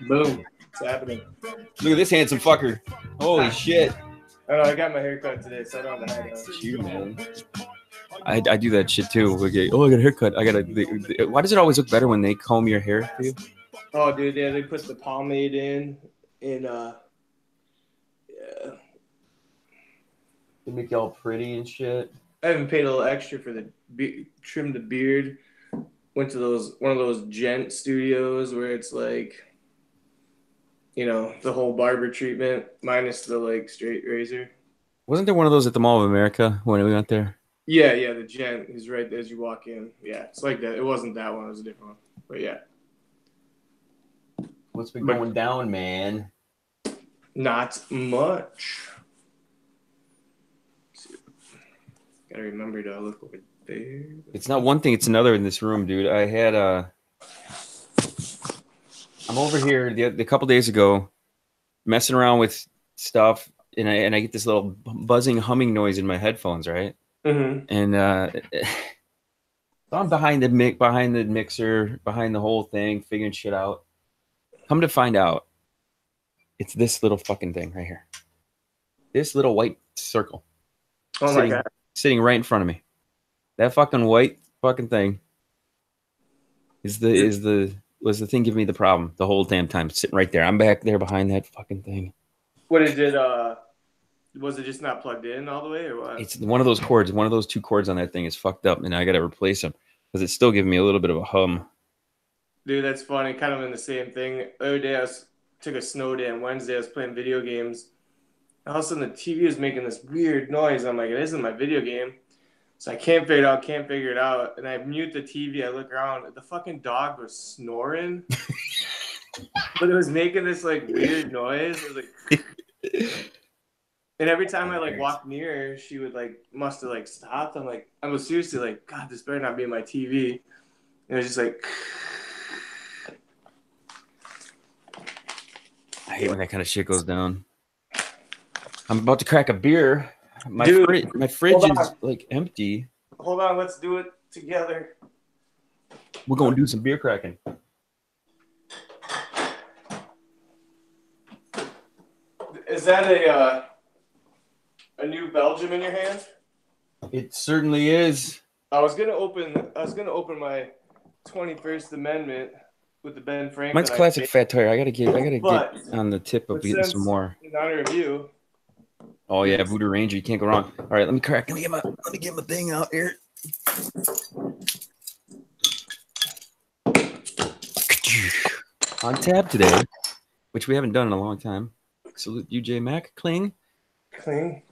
Boom. It's happening. Look at this handsome fucker. Holy shit. I know, I got my hair cut today, so I don't have a hat on. You, man. I do that shit too. Okay. Oh, I got a haircut. I got a. Why does it always look better when they comb your hair for you? Oh, dude, yeah, they put the pomade in, and yeah. They make you all pretty and shit. I haven't paid a little extra for the trim the beard. Went to one of those gent studios where it's like, you know, the whole barber treatment minus the like straight razor. Wasn't there one of those at the Mall of America when we went there? Yeah, the gent is right as you walk in. Yeah, it's like that. It wasn't that one. It was a different one. But yeah. What's been going down, man? Not much. Gotta remember to look over there. It's not one thing, it's another in this room, dude. I had I'm over here the couple days ago messing around with stuff, and I get this little buzzing, humming noise in my headphones, right? Mm-hmm. And so I'm behind the mixer, behind the whole thing, figuring shit out. Come to find out, it's this little fucking thing right here. This little white circle. Oh my God. Sitting right in front of me. That fucking white fucking thing was the thing giving me the problem the whole damn time. It's sitting right there. I'm back there behind that fucking thing. What is it? Was it just not plugged in all the way, or what? It's one of those cords. One of those two cords on that thing is fucked up, and I got to replace them because it's still giving me a little bit of a hum. Dude, that's funny. Kind of in the same thing. The other day, took a snow day on Wednesday. I was playing video games. All of a sudden, the TV is making this weird noise. I'm like, it isn't my video game. So I can't figure it out. And I mute the TV. I look around. The fucking dog was snoring. But it was making this, like, weird noise. It was like... And every time I, like, walked near her, she would, like, must have, like, stopped. I was seriously like, God, this better not be my TV. And it was just like... I hate when that kind of shit goes down. I'm about to crack a beer. My fridge is like empty. Hold on, let's do it together. We're gonna do some beer cracking. Is that a new Belgium in your hand? It certainly is. I was gonna open my 21st Amendment with the Ben Franklin. Mine's classic fat tire. I gotta get on the tip of getting some more. In honor of you. Oh yeah, Voodoo Ranger, you can't go wrong. All right, let me crack. Let me get my thing out here. On tab today, which we haven't done in a long time. Salute you, JMac. Cling. Cling.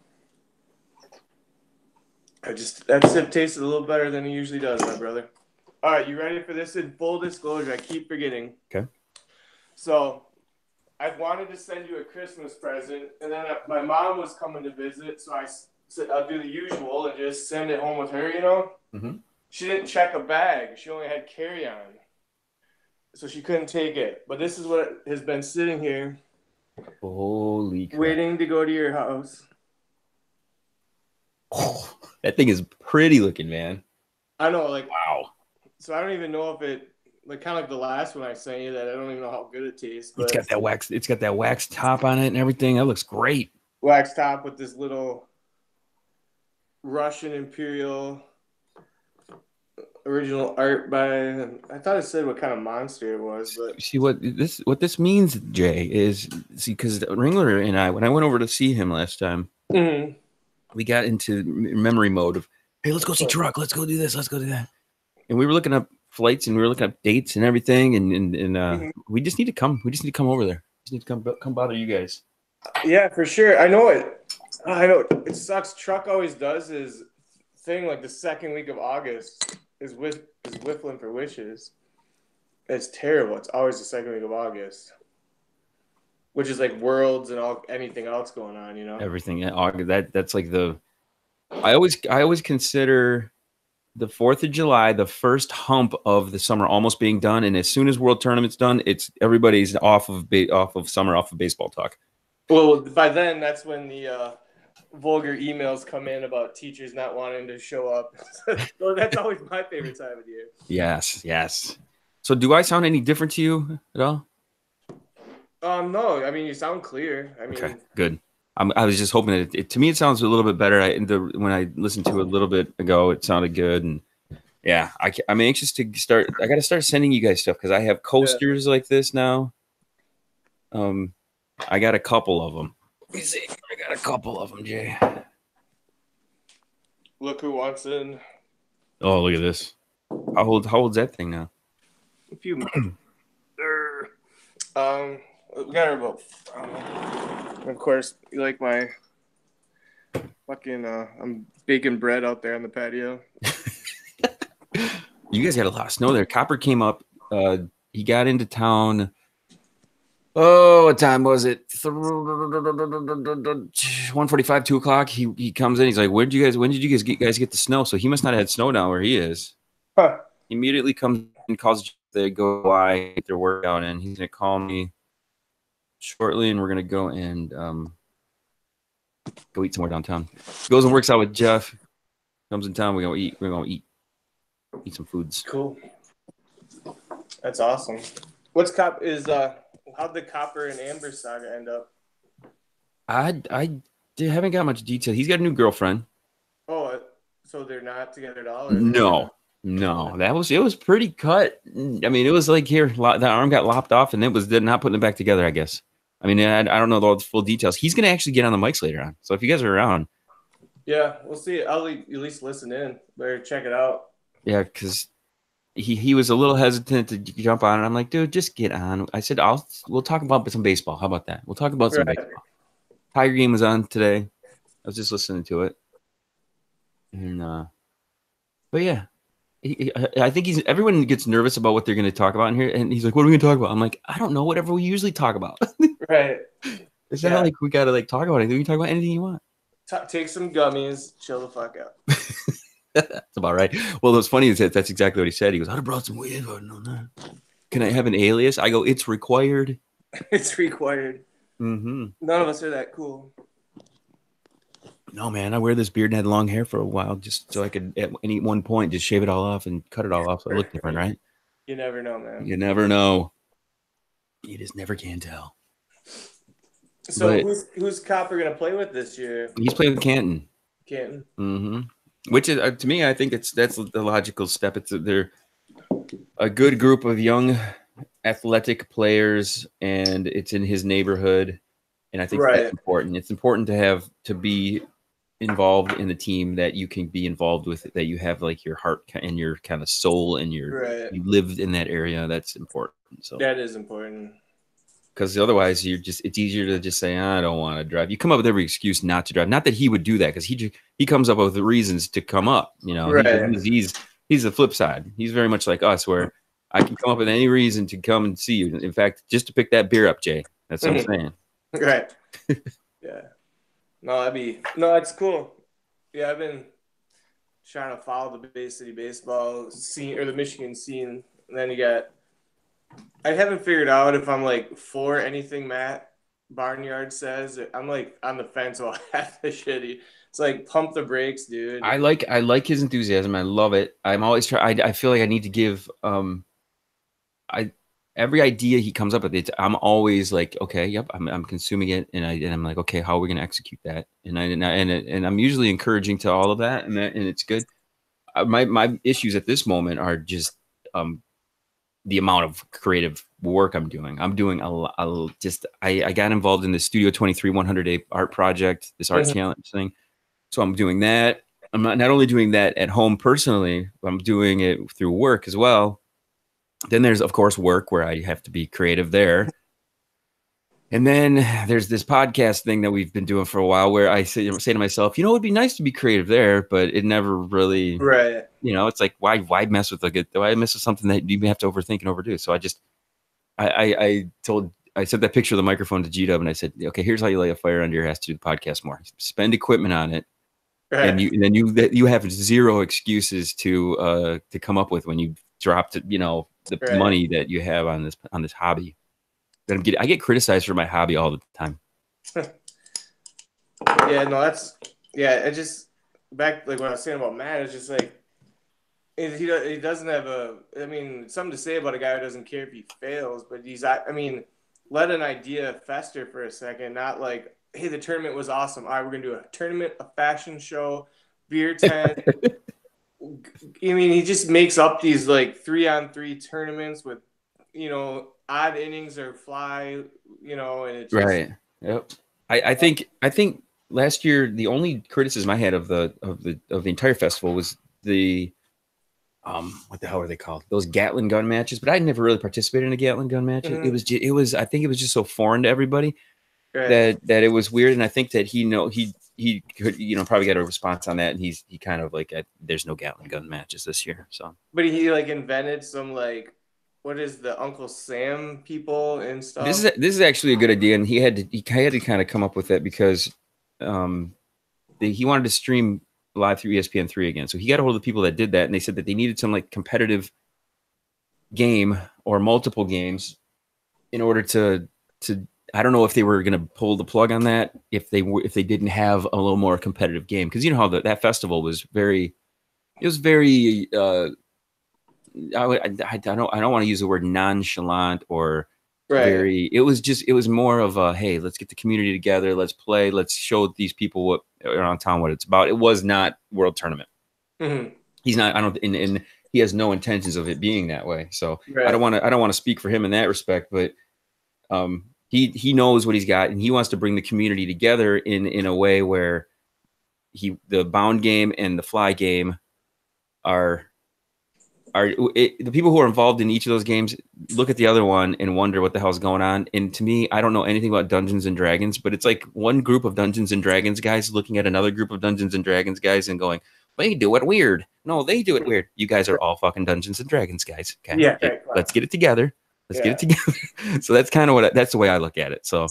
That sip tasted a little better than it usually does, my brother. All right, you ready for this? In full disclosure, I keep forgetting. Okay. So, I wanted to send you a Christmas present, and then my mom was coming to visit, so I said I'll do the usual and just send it home with her, you know? Mm-hmm. She didn't check a bag. She only had carry-on. So she couldn't take it. But this is what has been sitting here. Holy crap. Waiting to go to your house. Oh, that thing is pretty looking, man. I know, like... Wow. So I don't even know if it... Like kind of like the last one I sent you that I don't even know how good it tastes. But It's got that wax top on it and everything. That looks great. Wax top with this little Russian Imperial original art by. I thought it said what kind of monster it was, but see what this means, Jay, is because Ringler and I, when I went over to see him last time, mm-hmm. we got into memory mode of, hey, let's go see Truck, let's go do this, let's go do that, and we were looking up flights and we were looking up dates and everything, and mm-hmm. we just need to come over there. Just need to come bother you guys. Yeah, for sure. I know it sucks. Truck always does his thing like the second week of August is whiffling for wishes. It's terrible. It's always the second week of August, which is like Worlds and anything else going on, you know. Everything. Yeah, August. That's like the. I always consider the 4th of July, the first hump of the summer almost being done. And as soon as World Tournament's done, everybody's off of summer, off of baseball talk. Well, by then, that's when the vulgar emails come in about teachers not wanting to show up. So that's always my favorite time of the year. Yes. So do I sound any different to you at all? No, I mean you sound clear. I Okay, mean, good. I was just hoping that to me it sounds a little bit better. When I listened to it a little bit ago, it sounded good, and yeah, I'm anxious to start. I got to start sending you guys stuff because I have yeah. coasters like this now. Um, I got a couple of them. Let me see. I got a couple of them, Jay. Look who wants in. Oh, look at this. How old's that thing now? A few months. Um, we got her about. Of course, you like my fucking. I'm baking bread out there on the patio. You guys got a lot of snow there. Copper came up. He got into town. Oh, what time was it? 1:45, 2 o'clock. He comes in. He's like, When did you guys get the snow?" So he must not have had snow down where he is. Huh. He immediately comes and calls the go by get their workout in. He's gonna call me shortly, and we're gonna go and go eat somewhere downtown. Goes and works out with Jeff. Comes in town. We're gonna eat some foods. Cool. That's awesome. How'd the Copper and Amber saga end up? I haven't got much detail. He's got a new girlfriend. Oh, so they're not together at all, or they're kind of. No. It was pretty cut. I mean, it was like here, that arm got lopped off, and they're not putting it back together, I guess. I mean, I don't know all the full details. He's gonna actually get on the mics later on. So if you guys are around, Yeah, we'll see. I'll at least listen in. Better check it out. yeah, because he was a little hesitant to jump on, and I'm like, dude, just get on. I said, we'll talk about some baseball. How about that? We'll talk about some Right. baseball. Tiger game was on today. I was just listening to it, and but yeah, I think everyone gets nervous about what they're going to talk about in here, and he's like, "What are we going to talk about?" I'm like, "I don't know. Whatever we usually talk about." Right. It's not like we got to like talk about anything. We can talk about anything you want. Take some gummies. Chill the fuck out. That's about right. Well, what's funny is that's exactly what he said. He goes, "I'd have brought some weed, but no, no. Can I have an alias?" I go, "It's required." It's required. Mm-hmm. None of us are that cool. No, man, I wear this beard and had long hair for a while just so I could at any one point just shave it all off and cut it all off so it looked different, right? You never know, man. You never know. You just never can tell. So But who's Copper gonna play with this year? he's playing with Canton. Canton. Mm-hmm. Which is to me, I think that's the logical step. They're a good group of young athletic players, and it's in his neighborhood, and I think that's important. It's important to be involved in the team that you can be involved with, that you have like your heart and your kind of soul and you lived in that area. That's important. So that is important. Because otherwise, it's easier to just say, I don't want to drive. You come up with every excuse not to drive. Not that he would do that, because he comes up with reasons to come up. You know, he's the flip side. He's very much like us, where I can come up with any reason to come and see you. In fact, just to pick that beer up, Jay. That's what I'm saying. Right. Yeah. No, that's cool. Yeah, I've been trying to follow the Bay City baseball scene or the Michigan scene. And then I haven't figured out if I'm like for anything Matt Barnyard says. I'm like on the fence about half the shit. It's like pump the brakes, dude. I like his enthusiasm. I love it. I'm always trying. I feel like I need to give every idea he comes up with. I'm always like, okay, yep, I'm consuming it, and I'm like, okay, how are we going to execute that? And I'm usually encouraging to all of that, and it's good. My issues at this moment are just the amount of creative work I'm doing. I'm doing a lot. I got involved in the Studio 23 100-day art project, this art challenge thing. So I'm doing that. I'm not only doing that at home personally, but I'm doing it through work as well. Then there's, of course, work where I have to be creative there. And then there's this podcast thing that we've been doing for a while where I say to myself, it'd be nice to be creative there, but it never really, it's like, why mess with why mess with something that you have to overthink and overdo? So I sent that picture of the microphone to G-Dub and I said, okay, here's how you lay a fire under your ass to do the podcast more. Spend equipment on it. And you have zero excuses to come up with when you drop the money that you have on this hobby. I get criticized for my hobby all the time. It just back like what I was saying about Matt. It's just like he doesn't have something to say about a guy who doesn't care if he fails, but let an idea fester for a second, not like, hey, the tournament was awesome. All right, we're gonna do a tournament, a fashion show, beer tent. I mean, he just makes up these like 3-on-3 tournaments with, odd innings or fly, and it just Right. Yep. I think last year the only criticism I had of the entire festival was the what the hell are they called? Those Gatling gun matches. But I never really participated in a Gatling gun match. Mhm. It was I think it was just so foreign to everybody Right. that it was weird. And I think that he could probably got a response on that. And he kind of like there's no Gatling gun matches this year. So But he like invented some like what is the Uncle Sam people and stuff. this is actually a good idea. And he had to kind of come up with that because um he wanted to stream live through ESPN3 again. So he got a hold of the people that did that, and they said that they needed some like competitive game or multiple games in order to. I don't know if they were going to pull the plug on that if they didn't have a little more competitive game because you know how that festival was very it was very I don't want to use the word nonchalant or Right. very it was more of a hey, let's get the community together, let's play, let's show these people what around town what it's about. It was not world tournament. Mhm. He's not I don't and he has no intentions of it being that way. So Right. I don't want to speak for him in that respect, but he knows what he's got and he wants to bring the community together in a way where the bound game and the fly game are the people who are involved in each of those games look at the other one and wonder what the hell's going on. And to me, I don't know anything about Dungeons and Dragons, but it's like one group of Dungeons and Dragons guys looking at another group of Dungeons and Dragons guys and going, they do it weird. No, they do it weird. You guys are all fucking Dungeons and Dragons guys. Okay. Yeah, right. Let's get it together. Let's get Yeah. it together. So that's kind of that's the way I look at it. So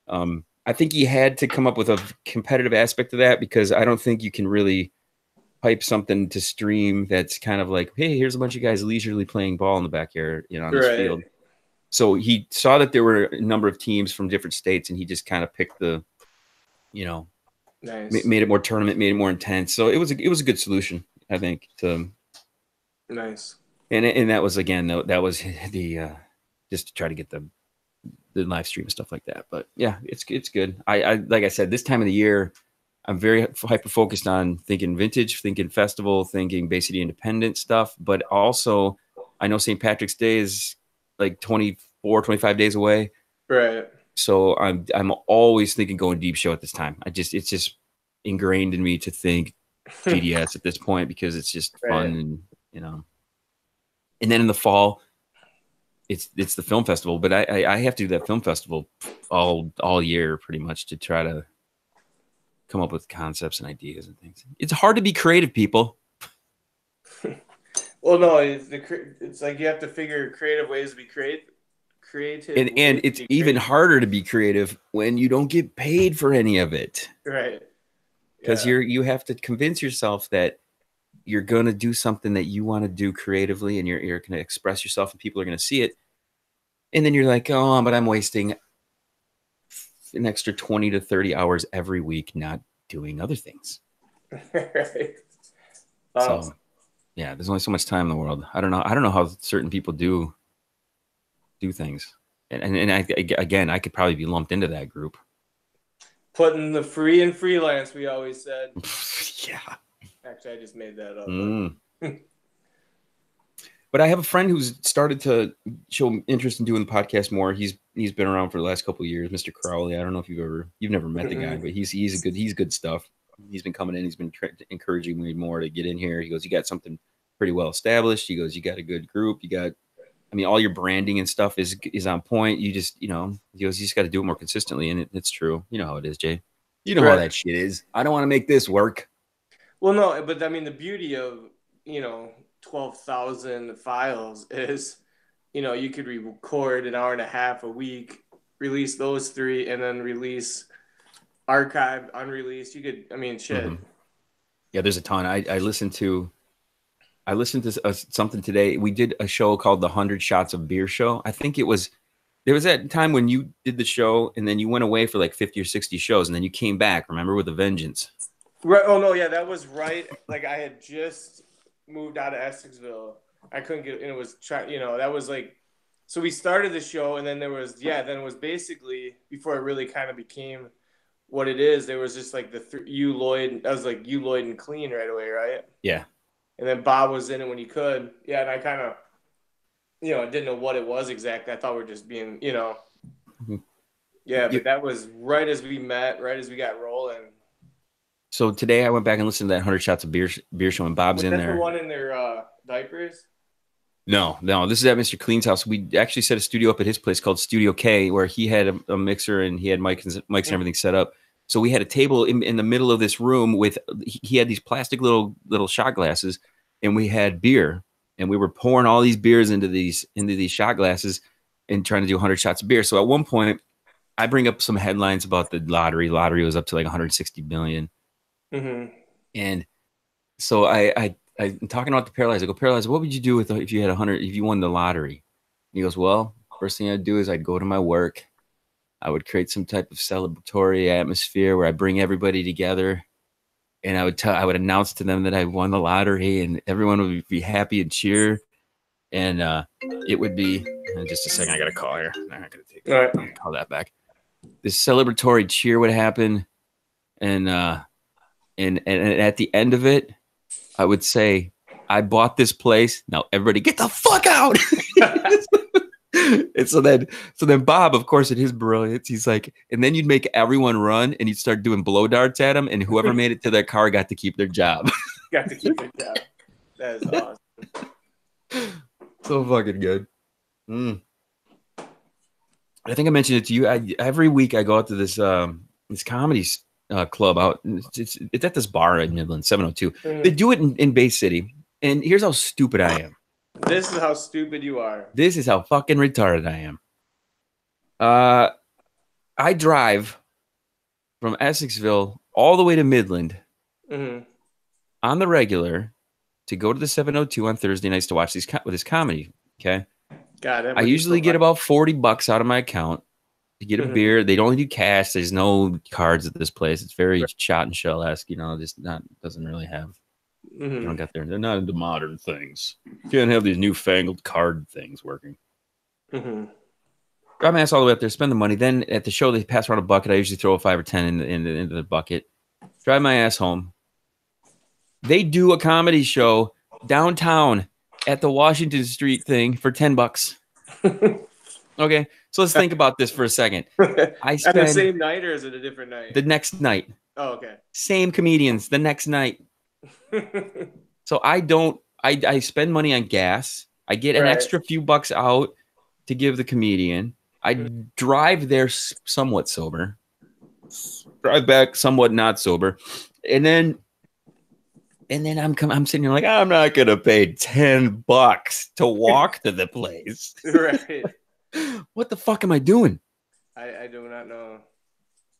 I think he had to come up with a competitive aspect of that because I don't think you can really pipe something to stream that's kind of like, hey, here's a bunch of guys leisurely playing ball in the backyard, on this Right. field. So he saw that there were a number of teams from different states, and he just kind of picked you know, Nice. made it more tournament, made it more intense. So it was a good solution, I think. To Nice. and that was again that was the just to try to get the live stream and stuff like that. But yeah, it's good. I like I said, this time of the year, I'm very hyper focused on thinking vintage, thinking festival, thinking Bay City Independent stuff. But also, I know St. Patrick's Day is like 24, 25 days away. Right. So I'm always thinking going deep show at this time. It's just ingrained in me to think GDS at this point because it's just fun Right. and you know. And then in the fall, it's the film festival, but I have to do that film festival all year pretty much to try to come up with concepts and ideas and things. It's hard to be creative, people. Well, no, it's like you have to figure creative ways to be creative And ways to it's be even creative. harder to be creative when you don't get paid for any of it. Right. Because Yeah. you have to convince yourself that you're gonna do something that you want to do creatively and you're gonna express yourself and people are gonna see it. And then you're like, oh, but I'm wasting an extra 20 to 30 hours every week not doing other things. Right. So yeah, there's only so much time in the world. I don't know how certain people do things. And again, I could probably be lumped into that group. Putting the free and freelance, we always said. Yeah. Actually, I just made that up, but Mm. But I have a friend who's started to show interest in doing the podcast more. He's been around for the last couple of years, Mr. Crowley. I don't know if you've never met the guy, but he's good stuff. He's been coming in. He's been encouraging me more to get in here. He goes, you got something pretty well established. He goes, you got a good group. I mean, all your branding and stuff is on point. You just, he goes, you just got to do it more consistently, and it's true. You know how it is, Jay. You know how right. that shit is. I don't want to make this work. Well, no, but I mean, the beauty of 12,000 files is, you could record an hour and a half a week, release those three, and then release archived, unreleased. You could, I mean, Mm-hmm. shit. Yeah, there's a ton. I listened to something today. We did a show called the 100 Shots of Beer Show. I think there was that time when you did the show and then you went away for like 50 or 60 shows and then you came back, remember, with a vengeance. Right. Oh no, yeah, that was right. Like I had just moved out of Essexville. I couldn't get, and it was that was like So we started the show, and then then it was basically before it really kind of became what it is. There was just like you, Lloyd. I was like you, Lloyd, and Clean right away, right? Yeah. And then Bob was in it when he could. Yeah, and I kind of, didn't know what it was exactly. I thought we were just being, yeah. You, But that was right as we met, right as we got rolling. so today I went back and listened to that 100 Shots of Beer show, and Bob's Was in that the there. one in their diapers? No, this is at Mr. Clean's house. We actually set a studio up at his place called Studio K, where he had a mixer and he had mics and everything set up. So we had a table in the middle of this room with he had these plastic little shot glasses, and we had beer, and we were pouring all these beers into these shot glasses and trying to do 100 shots of beer. So at one point, I bring up some headlines about the lottery. Lottery was up to like 160 million, and so I'm talking about the Paralyzed. I go, Paralyzed, what would you do if you had 100, if you won the lottery? And he goes, well, first thing I'd do is I'd go to my work. I would create some type of celebratory atmosphere where I bring everybody together, and I would announce to them that I won the lottery, and everyone would be happy and cheer. And it would be, just a second, I got a call here. I'm not going to call that back. This celebratory cheer would happen. And at the end of it, I would say, I bought this place. Now everybody get the fuck out. And so then Bob, of course, in his brilliance, he's like, and then you'd make everyone run and you'd start doing blow darts at them, and whoever made it to their car got to keep their job. Got to keep their job. That is awesome. So fucking good. I think I mentioned it to you. Every week I go out to this comedy club out. It's at this bar in Midland, 702. They do it in Bay City. And here's how stupid I am. This is how stupid you are. This is how fucking retarded I am. I drive from Essexville all the way to Midland on the regular to go to the 702 on Thursday nights to watch this comedy. Okay. God, I usually get about $40 out of my account to get a beer. They only do cash. There's no cards at this place. It's very shot and shell-esque, just doesn't really have. You don't got there. They're not into modern things. You can't have these newfangled card things working. Drive my ass all the way up there, spend the money. Then at the show, they pass around a bucket. I usually throw a 5 or 10 into the bucket. Drive my ass home. They do a comedy show downtown at the Washington Street thing for $10. Okay, so let's think about this for a second. I spend the same night, or is it a different night? The next night. Oh, okay. Same comedians the next night. So I spend money on gas. I get an extra few bucks out to give the comedian. I drive there somewhat sober. Drive back somewhat not sober. And then I'm sitting here like, I'm not gonna pay $10 to walk to the place. Right. What the fuck am I doing? I do not know.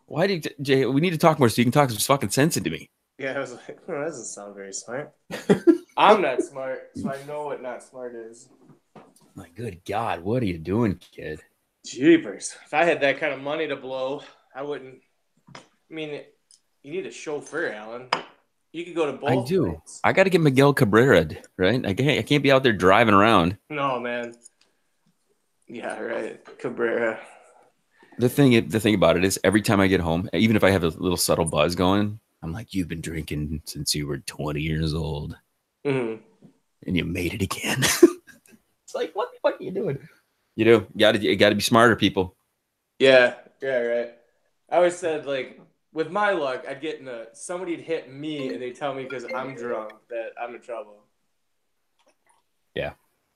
Why did Jay? We need to talk more so you can talk some fucking sense into me. Yeah, I was like, that doesn't sound very smart. I'm not smart, so I know what not smart is. My good God, what are you doing, kid? Jeepers. If I had that kind of money to blow, I wouldn't. I mean, you need a chauffeur, Alan. You could go to both. I do. Nights. I got to get Miguel Cabrera, right? I can't be out there driving around. No, man. Yeah, right. Cabrera. The thing about it is, every time I get home, even if I have a little subtle buzz going, I'm like, you've been drinking since you were 20 years old, and you made it again. It's like, what the fuck are you doing? You do. You got to be smarter, people. Yeah, right. I always said, like, with my luck, I'd get somebody'd hit me, and they tell me because I'm drunk that I'm in trouble. Yeah,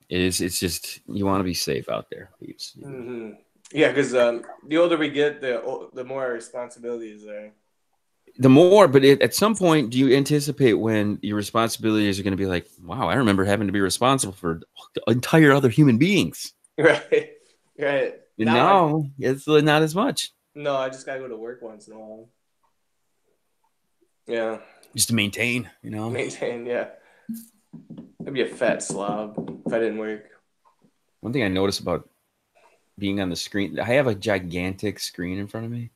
it is. It's just, you want to be safe out there. Yeah, because the older we get, the more responsibility is there. The more, but at some point, do you anticipate when your responsibilities are going to be like, wow, I remember having to be responsible for entire other human beings. Right. No, it's not as much. No, I just got to go to work once in a while. Yeah. Just to maintain, Maintain, yeah. I'd be a fat slob if I didn't work. One thing I noticed about being on the screen, I have a gigantic screen in front of me.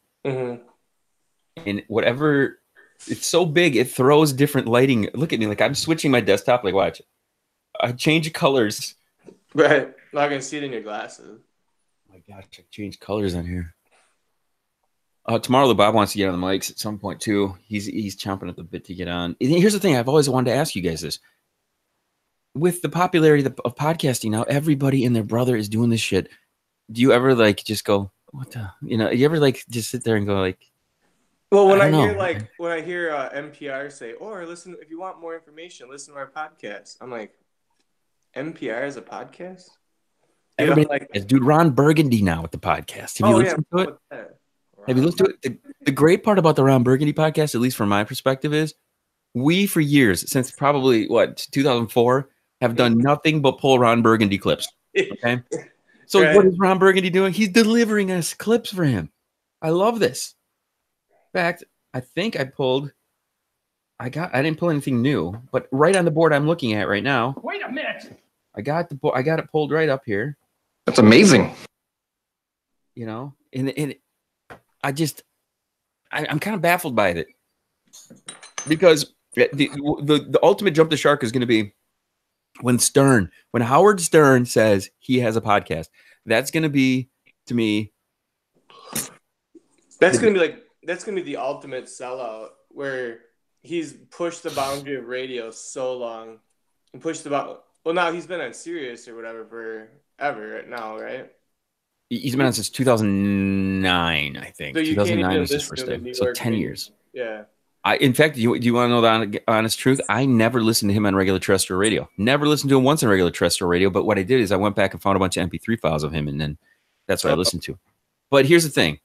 And whatever, it's so big, it throws different lighting. Look at me, like I'm switching my desktop. Like, watch, I change colors Right. Not gonna see it in your glasses. Oh my gosh, I changed colors on here. Tomorrow, the Bob wants to get on the mics at some point too. He's chomping at the bit to get on. And here's the thing: I've always wanted to ask you guys this. With the popularity of podcasting now, everybody and their brother is doing this shit. Do you ever like just go, what the, you ever like just sit there and go like, Well, I when I don't hear know. NPR say, or listen, if you want more information, listen to our podcast. I'm like, NPR is a podcast? Everybody Like, is, dude, Ron Burgundy now with the podcast. Have you oh yeah, listened to it? what's that? Have you Ron? listened to it? The great part about the Ron Burgundy podcast, at least from my perspective, is we for years, since probably 2004, have done nothing but pull Ron Burgundy clips. Okay. So Right. what is Ron Burgundy doing? He's delivering us clips for him. I love this. In fact, I think I didn't pull anything new, but right on the board I'm looking at right now. Wait a minute. I got it pulled right up here. That's amazing. And I'm kind of baffled by it because the ultimate jump the shark is going to be when Howard Stern says he has a podcast. That's going to be, to me, that's gonna be the ultimate sellout where he's pushed the boundary of radio so long and now he's been on Sirius or whatever forever right now, right? He's been on since 2009, I think. So you 2009 was his listen first to day. New So York 10 radio. years. Yeah. In fact, do you want to know the honest truth? I never listened to him on regular terrestrial radio. Never listened to him once on regular terrestrial radio. But what I did is I went back and found a bunch of MP3 files of him, and then that's what I listened to. But here's the thing.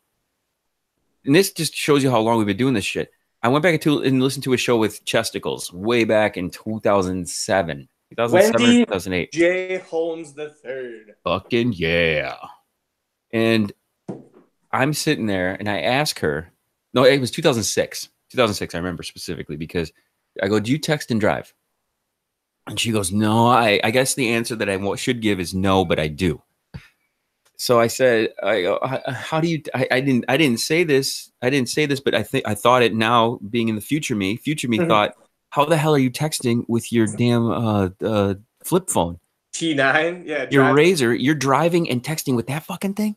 And this just shows you how long we've been doing this shit. I went back and listened to a show with Chesticles way back in 2007 or Wendy 2008. J. Holmes III. Fucking yeah. And I'm sitting there and I ask her, no, it was 2006. 2006, I remember specifically because I go, do you text and drive? And she goes, no, I guess the answer that I should give is no, but I do. So I said, how do you, I didn't say this, but I thought it now being in the future me thought, how the hell are you texting with your damn flip phone? T9? Yeah. Your Razor, you're driving and texting with that fucking thing?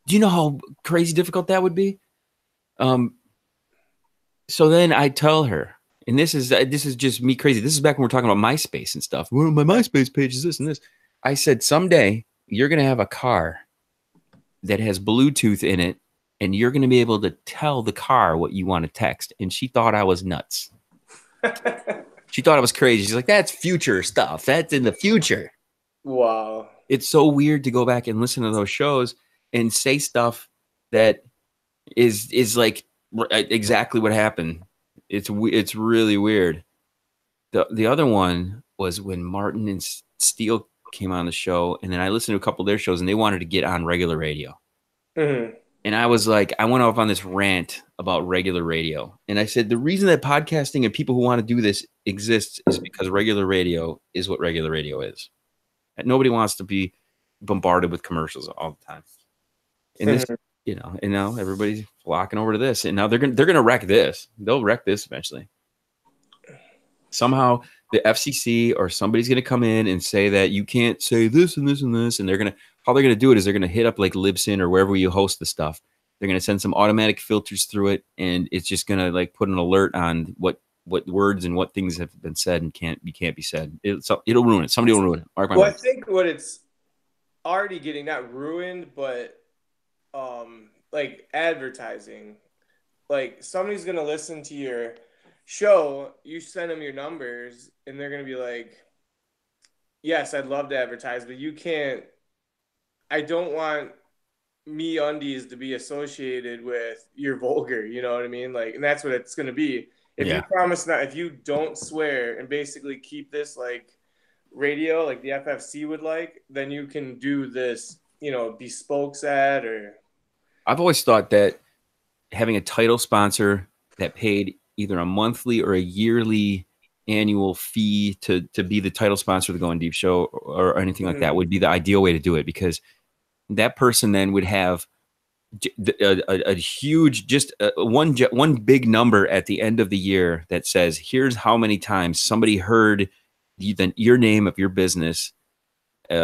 Do you know how crazy difficult that would be? So then I tell her, and this is just me crazy. This is back when we're talking about MySpace and stuff. Well, my MySpace page is this and this. I said, someday you're going to have a car that has Bluetooth in it, and you're going to be able to tell the car what you want to text. And she thought I was nuts. She thought I was crazy. She's like, that's future stuff. That's in the future. Wow. It's so weird to go back and listen to those shows and say stuff that is like exactly what happened. It's really weird. The other one was when Martin and Steele came on the show, and then I listened to a couple of their shows, and they wanted to get on regular radio. Mm-hmm. And I was like, I went off on this rant about regular radio. And I said, the reason that podcasting and people who want to do this exists is because regular radio is what regular radio is. And nobody wants to be bombarded with commercials all the time. And this, and now everybody's flocking over to this. And now they're gonna wreck this. They'll wreck this eventually. Somehow the FCC or somebody's gonna come in and say that you can't say this and this and this. And how they're gonna do it is they're gonna hit up like Libsyn or wherever you host the stuff. They're gonna send some automatic filters through it, and it's just gonna like put an alert on what words and what things have been said and can't be said. It'll ruin it. Somebody will ruin it. Mark my words. I think what it's already getting, not ruined, but like advertising. Like somebody's gonna listen to your show, you send them your numbers, and they're gonna be like, yes, I'd love to advertise, but you can't. I don't want me undies to be associated with your vulgar, you know what I mean? Like, and that's what it's gonna be. If you promise not, if you don't swear and basically keep this like radio, like the FFC would like, then you can do this, bespoke ad or. I've always thought that having a title sponsor that paid either a monthly or a yearly annual fee to be the title sponsor of the Going Deep show or anything like that would be the ideal way to do it, because that person then would have a huge, just one big number at the end of the year that says, here's how many times somebody heard your name of your business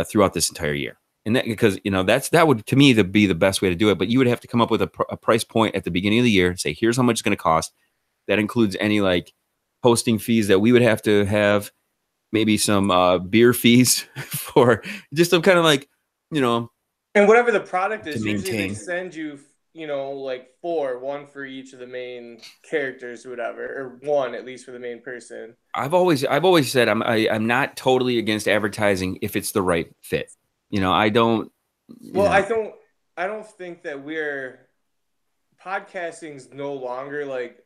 throughout this entire year. And that, because that would to me be the best way to do it. But you would have to come up with a price point at the beginning of the year and say, here's how much it's going to cost. That includes any like hosting fees that we would have to have, maybe some beer fees for just some kind of like, And whatever the product to is, usually they maintain. send you, like one for each of the main characters or whatever, or one at least for the main person. I've always said I'm not totally against advertising if it's the right fit. I don't. You Well, know, I don't think that podcasting's no longer like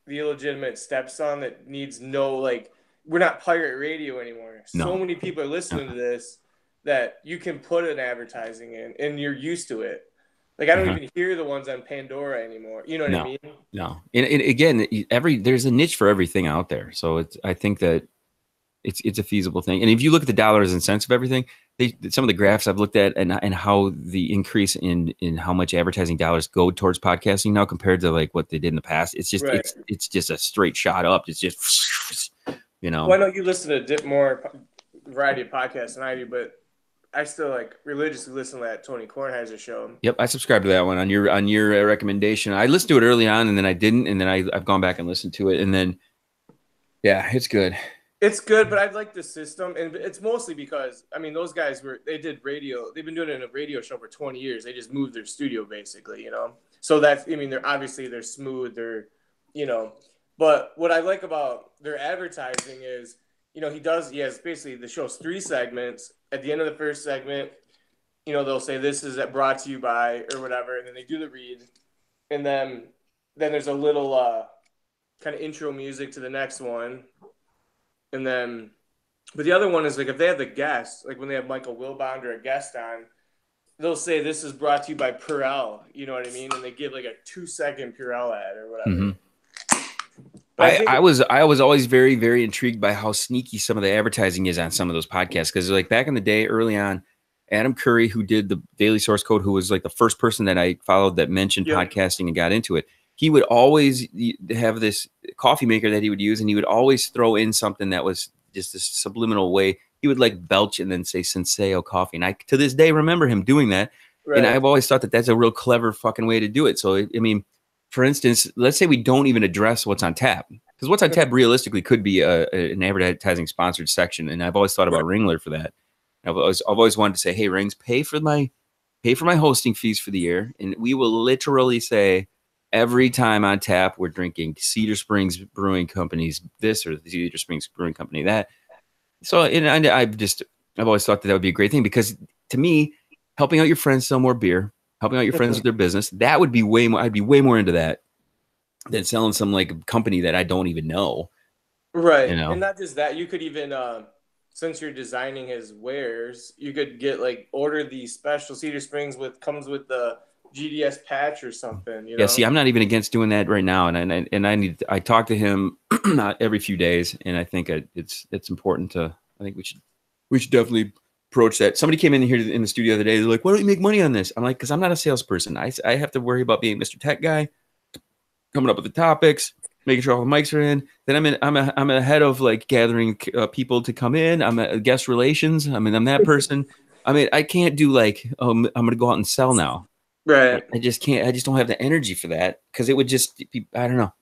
the illegitimate stepson that needs no like we're not pirate radio anymore. So no, many people are no. listening to this that you can put an advertising in and you're used to it. Like I don't Uh-huh. even hear the ones on Pandora anymore. You know what I No, mean? no. And again, there's a niche for everything out there. So I think that it's a feasible thing. And if you look at the dollars and cents of everything, some of the graphs I've looked at and how the increase in how much advertising dollars go towards podcasting now compared to like what they did in the past, it's just Right. it's just a straight shot up. It's just Well, I know you listen to a bit more variety of podcasts than I do, but I still like religiously listen to that Tony Kornheiser show. Yep, I subscribed to that one on your recommendation. I listened to it early on, and then I didn't, and then I've gone back and listened to it, and then yeah, it's good. It's good, but I like the system, and it's mostly because I mean those guys they did radio. They've been doing it in a radio show for 20 years. They just moved their studio basically. So that's I mean they're smooth. You know, but what I like about their advertising is he has basically the show's three segments. At the end of the first segment, they'll say this is brought to you by or whatever, and then they do the read, and then there's a little kind of intro music to the next one. And then, but the other one is like if they have the guest, like when they have Michael Wilbond or a guest on, they'll say this is brought to you by Purell. You know what I mean? And they give like a 2-second Purell ad or whatever. Hmm. But I think I was always very, very intrigued by how sneaky some of the advertising is on some of those podcasts. Because like back in the day, early on, Adam Curry, who did the Daily Source Code, who was like the first person that I followed that mentioned yep, podcasting and got into it, he would always have this coffee maker that he would use, and he would always throw in something that was just this subliminal way. He would like belch and then say Senseo coffee. And I, to this day, remember him doing that. And right, I've always thought that that's a real clever fucking way to do it. So, I mean, for instance, let's say we don't even address what's on tap, because what's on tap realistically could be an advertising sponsored section. And I've always thought about right, Ringler for that. I've always wanted to say, hey, Rings, pay for my hosting fees for the year, and we will literally say every time on tap we're drinking Cedar Springs Brewing Company's this or the Cedar Springs Brewing Company that. So, and I've always thought that would be a great thing, because to me, helping out your friends sell more beer, helping out your friends with their business, that would be way more. I'd be way more into that than selling some like company that I don't even know. right. You know. And not just that, you could even since you're designing his wares, you could get like order the special Cedar Springs comes with the GDS patch or something. Yeah, see, I'm not even against doing that right now, I talk to him every few days, and I think it's important to. I think we should definitely approach that. Somebody came in here in the studio the other day. They're like, "Why don't you make money on this?" I'm like, "Because I'm not a salesperson. I have to worry about being Mr. Tech guy, coming up with the topics, making sure all the mics are in. Then I'm a head of like gathering people to come in. I'm a guest relations. I mean, I'm that person. I mean, I can't do like, I'm going to go out and sell now. Right. I just can't. I just don't have the energy for that, because it would just be. I don't know.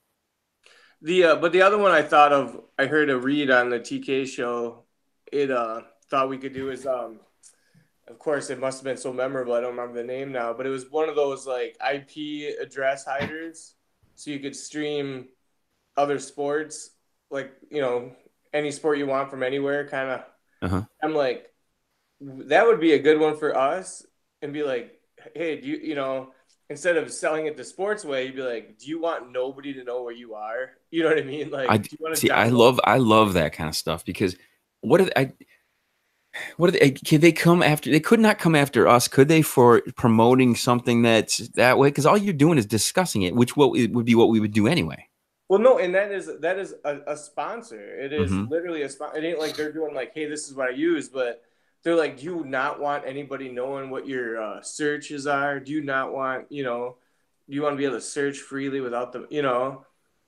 But the other one I thought of, I heard a read on the TK show. It thought we could do is of course it must have been so memorable. I don't remember the name now, but it was one of those like IP address hiders, so you could stream other sports, like any sport you want from anywhere. Kind of. Uh-huh. I'm like, that would be a good one for us, and be like, hey, do instead of selling it the sports way, you'd be like, do you want nobody to know where you are? You know what I mean? I Like, do you want to see. I download? love. I love that kind of stuff, because what are they, what are they? Can they come after? They could not come after us, could they, for promoting something that's that way? Because all you're doing is discussing it, which it would be what we would do anyway. Well, no, and that is a sponsor. It is Hmm. literally a sponsor. It ain't like they're doing like, hey, this is what I use, but they're like, do you not want anybody knowing what your searches are? Do you not want, do you want to be able to search freely without them?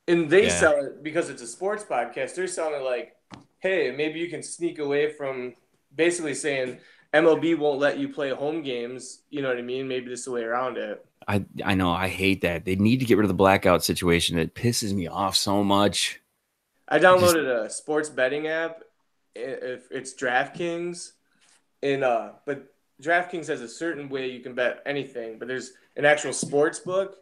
And they Yeah. sell it because it's a sports podcast. They're selling it like, hey, maybe you can sneak away from basically saying MLB won't let you play home games. You know what I mean? Maybe this is the way around it. I know. I hate that. They need to get rid of the blackout situation. It pisses me off so much. I Just downloaded a sports betting app. If it's DraftKings, and but DraftKings has a certain way you can bet anything. But there's an actual sports book.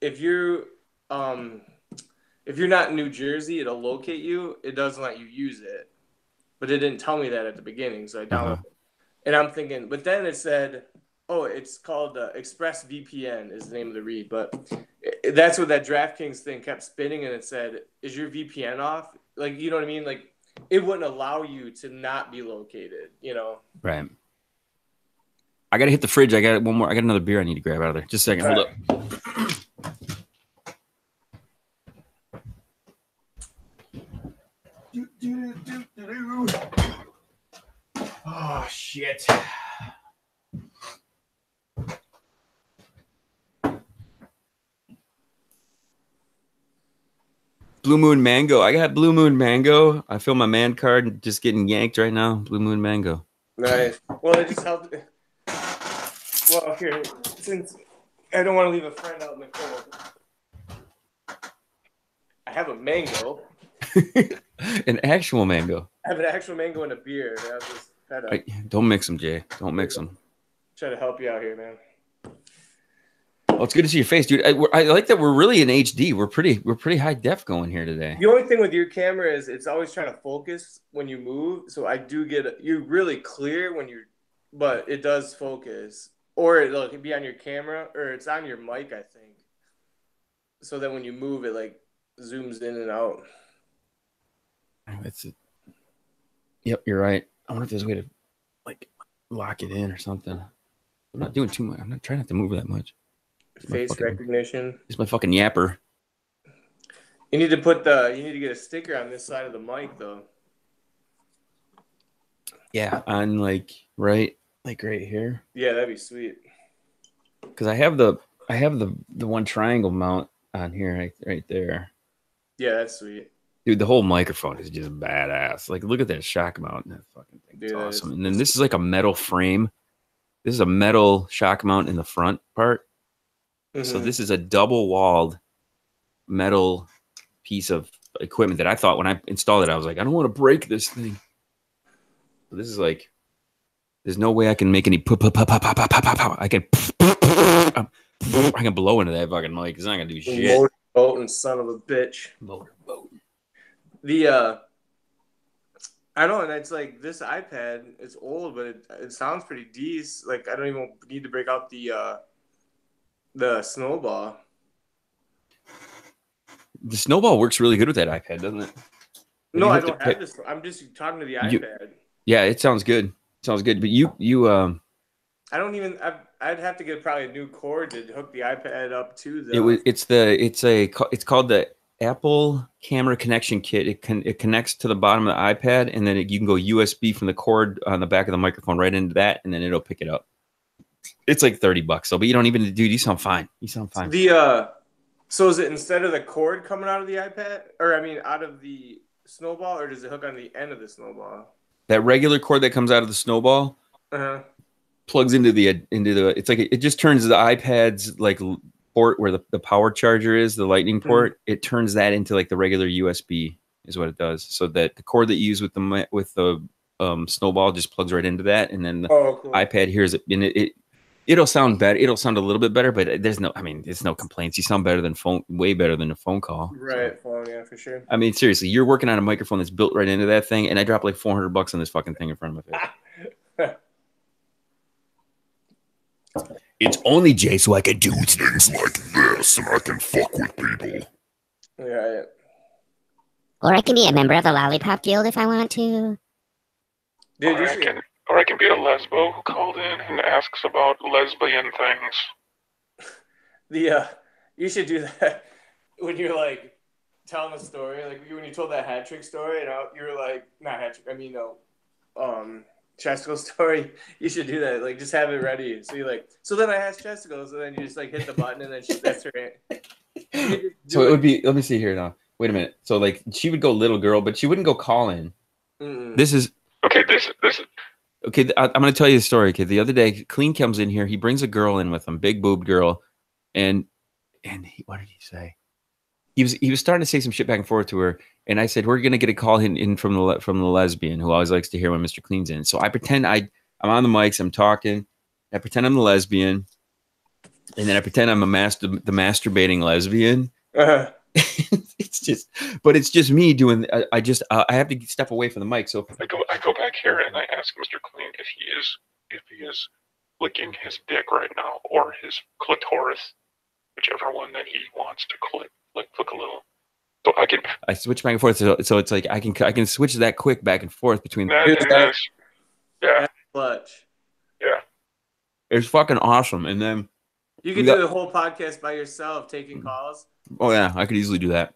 If you if you're not in New Jersey, it'll locate you. It doesn't let you use it. But it didn't tell me that at the beginning, so I downloaded it. And I'm thinking, but then it said, oh, it's called ExpressVPN is the name of the read. But that's what that DraftKings thing kept spinning, and it said, is your VPN off? Like, you know what I mean? Like, it wouldn't allow you to not be located, you know? right. I gotta hit the fridge. I got one more. I got another beer I need to grab out of there. Just a second. Hold up. Oh shit. Blue Moon Mango. I got Blue Moon Mango. I feel my man card just getting yanked right now. Blue Moon Mango. Nice. Well, it just helped. Well, here, since I don't want to leave a friend out in the cold, I have a mango. An actual mango. I have an actual mango and a beer. I just try to, don't mix them, Jay. Don't mix them. try to help you out here, man. Well, it's good to see your face, dude. I like that we're really in HD. We're pretty high def going here today. The only thing with your camera is it's always trying to focus when you move. So I do get you're really clear when you're, but it does focus, or it'll be on your camera, or it's on your mic, I think. So that when you move, it like zooms in and out. That's it. Yep, you're right. I wonder if there's a way to like lock it in or something. I'm not doing too much. I'm not trying not to move that much. Face recognition. It's my fucking yapper. You need to get a sticker on this side of the mic though. Yeah, on like right here. Yeah, that'd be sweet. Because I have the one triangle mount on here right there. Yeah, that's sweet. Dude, the whole microphone is just badass. Like, look at that shock mount. That fucking thing. It's awesome. And then this is like a metal frame. This is a metal shock mount in the front part. So this is a double-walled metal piece of equipment that I thought when I installed it, I was like, I don't want to break this thing. So this is like, there's no way I can make any I can blow into that fucking mic. It's not gonna do shit. Motor boating son of a bitch. Motor boating. I know, and it's like this iPad is old, but it sounds pretty decent. Like I don't even need to break out the snowball. The snowball works really good with that iPad, doesn't it? No, I don't have this. I'm just talking to the iPad. Yeah, it sounds good. Sounds good. But I don't even. I'd have to get probably a new cord to hook the iPad up to. It's called the Apple Camera Connection Kit. It connects to the bottom of the iPad, and then you can go USB from the cord on the back of the microphone right into that, and then it'll pick it up. It's like $30 though, but you don't even, dude. You sound fine. You sound fine. So is it instead of the cord coming out of the iPad, or I mean, out of the snowball, or does it hook on the end of the snowball? That regular cord that comes out of the snowball plugs into the. It's like it just turns the iPad's like port where the power charger is, the lightning port. It turns that into like the regular USB is what it does. So that the cord that you use with the snowball just plugs right into that, and then the iPad hears it, and it'll sound better. It'll sound a little bit better, but there's no complaints. You sound better than way better than a phone call. Right, phone, yeah, for sure. I mean, seriously, you're working on a microphone that's built right into that thing, and I dropped like $400 on this fucking thing in front of my face. It's only Jay, so I can do things like this, and I can fuck with people. Yeah. Or I can be a member of the Lollipop Guild if I want to. Dude, or I can be a lesbo who called in and asks about lesbian things. You should do that when you're like telling a story, like when you told that hat trick story, and you're like, not hat trick, I mean, Chesticle story. You should do that. Like, just have it ready. So you're like, so then I asked Chesticles, and then you just like hit the button, and then that's her. So it would be. Let me see here now. Wait a minute. So like, she would go little girl, but she wouldn't go call in. Mm-mm. This is okay. This is Okay, I'm going to tell you a story. Okay, the other day, Clean comes in here. He brings a girl in with him, big boobed girl, and what did he say? He was starting to say some shit back and forth to her, and I said we're going to get a call in from the lesbian who always likes to hear when Mr. Clean's in. So I pretend I'm on the mics, I'm talking, I pretend I'm the lesbian, and then I pretend I'm the masturbating lesbian. It's just me doing. I have to step away from the mic. So I go back here and I ask Mr. Clean if he is licking his dick right now or his clitoris, whichever one that he wants to click a little. So I switch back and forth. So it's like I can switch that quick back and forth between that and this. Yeah. Clutch. Yeah. It's fucking awesome. And then you could do the whole podcast by yourself, taking calls. Oh yeah, I could easily do that.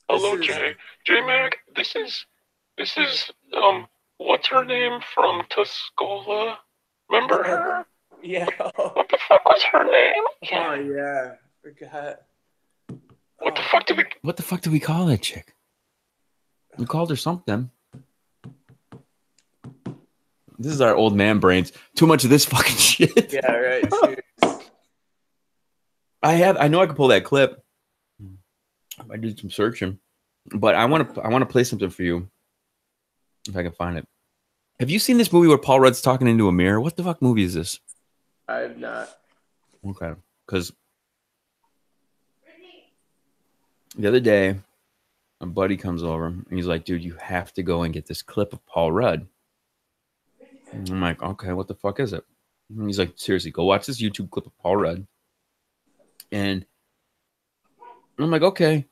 Hello, JMac. This is what's her name from Tuscola? Remember her? Yeah. What the fuck was her name? Oh yeah, forgot. What the fuck did we call that chick? We called her something. This is our old man brains. Too much of this fucking shit. Yeah, right. I know I can pull that clip. I did some searching, but I want to play something for you if I can find it. Have you seen this movie where Paul Rudd's talking into a mirror? What the fuck movie is this? I have not. Okay, because the other day, a buddy comes over and he's like, "Dude, you have to go and get this clip of Paul Rudd." And I'm like, "Okay, what the fuck is it?" And he's like, "Seriously, go watch this YouTube clip of Paul Rudd." And I'm like, okay.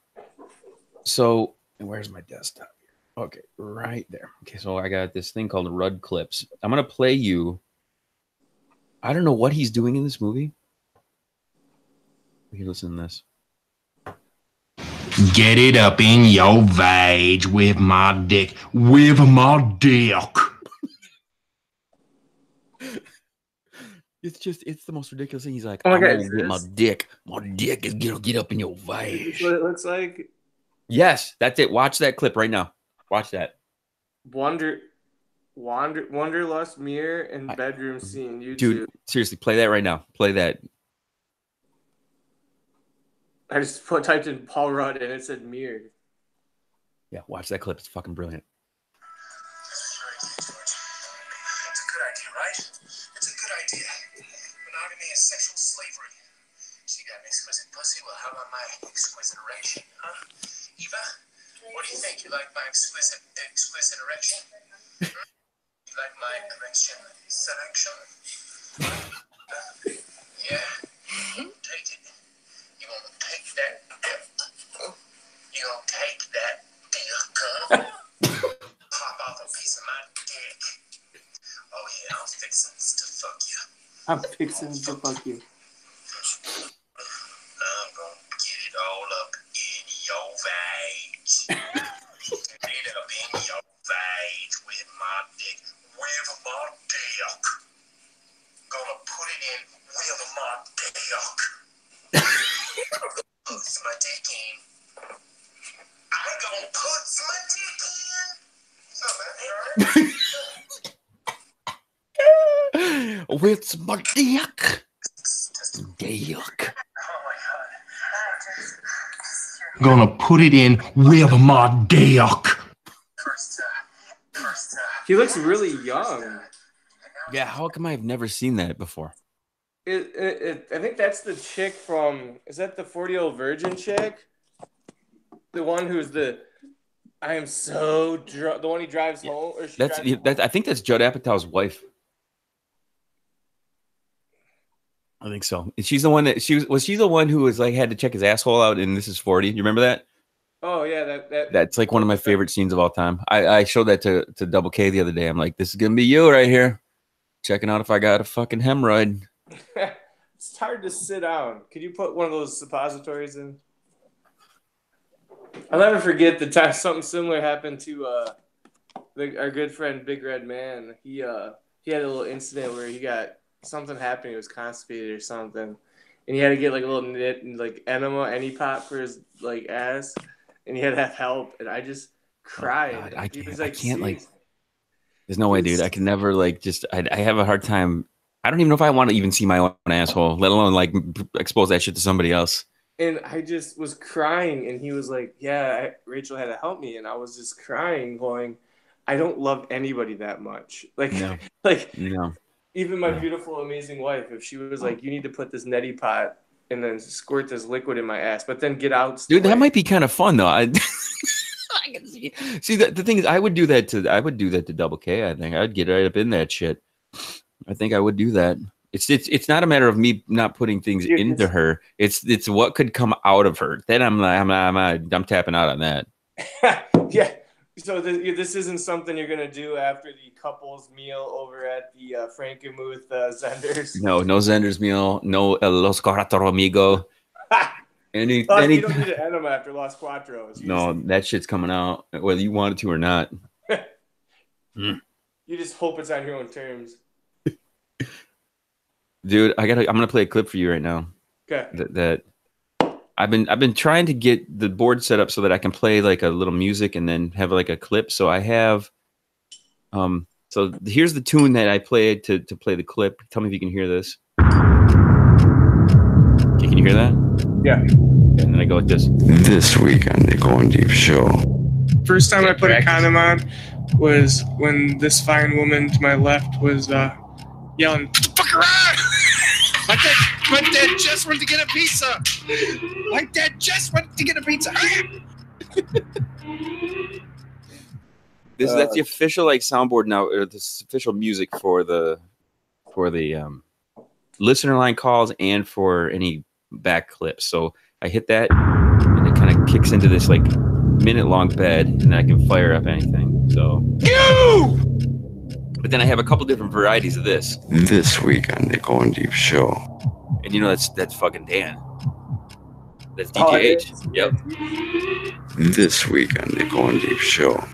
So, where's my desktop here? Okay, right there. Okay, so I got this thing called Rudd Clips. I'm going to play you. I don't know what he's doing in this movie. You can listen to this. Get it up in your vag with my dick. With my dick. It's the most ridiculous thing. He's like, oh my I'm God, gonna get my dick. My dick is gonna get up in your vag. What it looks like? Yes, that's it. Watch that clip right now. Watch that. Wanderlust mirror and bedroom scene. YouTube. Dude, seriously, play that right now. Play that. I just typed in Paul Rudd and it said mirror. Yeah, watch that clip. It's fucking brilliant. It's a good idea, right? It's a good idea. Monogamy is sexual slavery. She got an exquisite pussy. Well, how about my exquisite erection, huh? Eva, what do you think? You like my exquisite erection? You like my erection selection? Yeah. Take it. You gonna take that dick? You gonna take that dick, huh? Pop off a piece of my dick. Oh yeah, I'm fixing to fuck you. I'm fixing to fuck you. I'm gonna get it all up in your vag. Get it up in your vag with my dick. With my dick. Gonna put it in with my dick. Put my dick in. I'm gonna put my dick in. With my dick. Dick. Gonna put it in with my dick. He looks really young. Yeah, how come I've never seen that before? I think that's the chick from. Is that the 40-year-old virgin chick? The one who's I am so drunk. The one he drives home, or she drives home? I think that's Judd Apatow's wife. I think so. She's the one that was she the one who was like had to check his asshole out in This Is 40. You remember that? Oh yeah, that's like one of my favorite scenes of all time. I showed that to Double K the other day. I'm like, this is gonna be you right here, checking out if I got a fucking hemorrhoid. It's hard to sit down. Could you put one of those suppositories in? I'll never forget the time something similar happened to our good friend Big Red Man. He had a little incident where he got something happened. He was constipated or something, and he had to get like a little enema pop for his like ass, and he had to have help. And I just cried. Oh God, I There's no way, dude. I can never like just. I have a hard time. I don't even know if I want to even see my own asshole, let alone like expose that shit to somebody else. And I just was crying, and he was like, "Yeah, Rachel had to help me," and I was just crying, going, "I don't love anybody that much." Like, No. like No. even my beautiful, amazing wife, if she was like, "You need to put this neti pot and then squirt this liquid in my ass, but then get out," Dude, that might be kind of fun though. I can see. See, the thing is, I would do that to Double K. I think I'd get right up in that shit. I think I would do that. It's not a matter of me not putting things into her. It's what could come out of her. Then I'm tapping out on that. Yeah. So this isn't something you're gonna do after the couples meal over at the Frankenmuth Zenders. No Zenders meal. No Los Cuatro Amigo. Any you don't need to end them after Los Cuatros. That shit's coming out whether you want it to or not. You just hope it's on your own terms. Dude, I'm gonna play a clip for you right now. Okay. That I've been trying to get the board set up so that I can play like a little music and then have like a clip. So I have so here's the tune that I played to play the clip. Tell me if you can hear this. Okay, can you hear that? Yeah. And then I go like this. This week on the Goin Deep Show. First time I put a condom on was when this fine woman to my left was yelling, "Fuck around! My dad just went to get a pizza! My dad just went to get a pizza!" That's the official like soundboard now, or the official music for the listener line calls and for any back clips. So I hit that, and it kind of kicks into this like minute-long bed, and then I can fire up anything. So. But then I have a couple different varieties of this. This week on the Goin Deep Show. And you know that's fucking Dan. That's DJH. Yep. This week on the Goin Deep Show.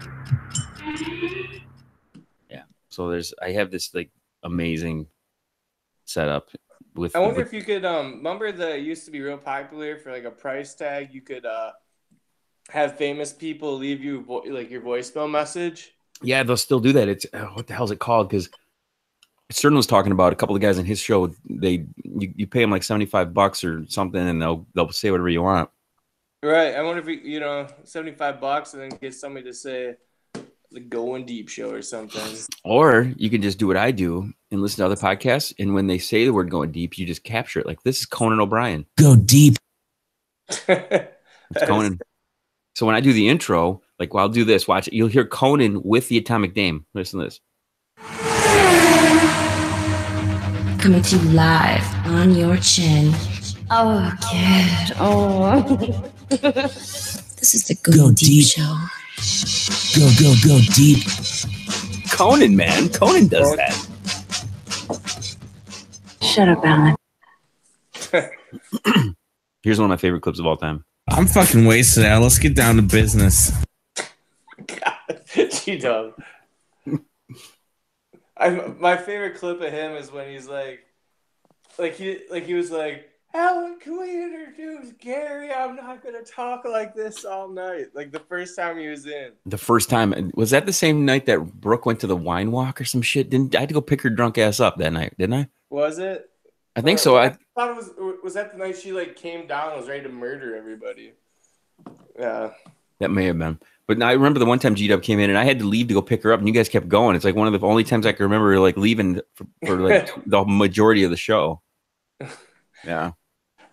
Yeah. So I have this like amazing setup with. I wonder if you could remember it used to be real popular for like a price tag. You could have famous people leave you like your voicemail message. Yeah, they'll still do that. It's what the hell is it called? Because Stern was talking about a couple of guys in his show. You pay them like $75 or something, and they'll say whatever you want. Right. I wonder if $75 and then get somebody to say the Going Deep show or something. Or you can just do what I do and listen to other podcasts, and when they say the word "going deep," you just capture it. Like this is Conan O'Brien. Go deep. It's Conan. So when I do the intro, like I'll do this, watch it. You'll hear Conan with the Atomic Dame. Listen to this. Coming to you live on your chin. Oh, kid. Oh. This is the Go Deep Show. Go deep. Conan, man. Conan does that. Shut up, Alan. Here's one of my favorite clips of all time. I'm fucking wasted out. Let's get down to business. G-Dub. My favorite clip of him is when he's like he was like, "Alan, can we introduce Gary? I'm not gonna talk like this all night." Like the first time he was in. The first time, was that the same night that Brooke went to the wine walk or some shit? I had to go pick her drunk ass up that night, didn't I? Was it? I think so. I thought it was that the night she like came down and was ready to murder everybody. Yeah. That may have been. But I remember the one time G-Dub came in and I had to leave to go pick her up and you guys kept going. It's like one of the only times I can remember like leaving for like the majority of the show. Yeah.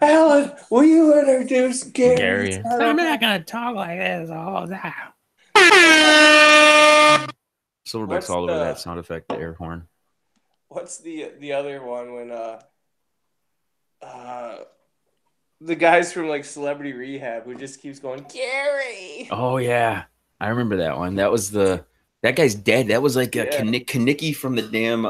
Alan, will you introduce Gary? I'm not going to talk like this all the time. Silverback's all over that sound effect, the air horn. What's the other one when the guys from like Celebrity Rehab who just keeps going, Gary? Oh yeah, I remember that one. That was that guy's dead. That was like a Kanicki from the damn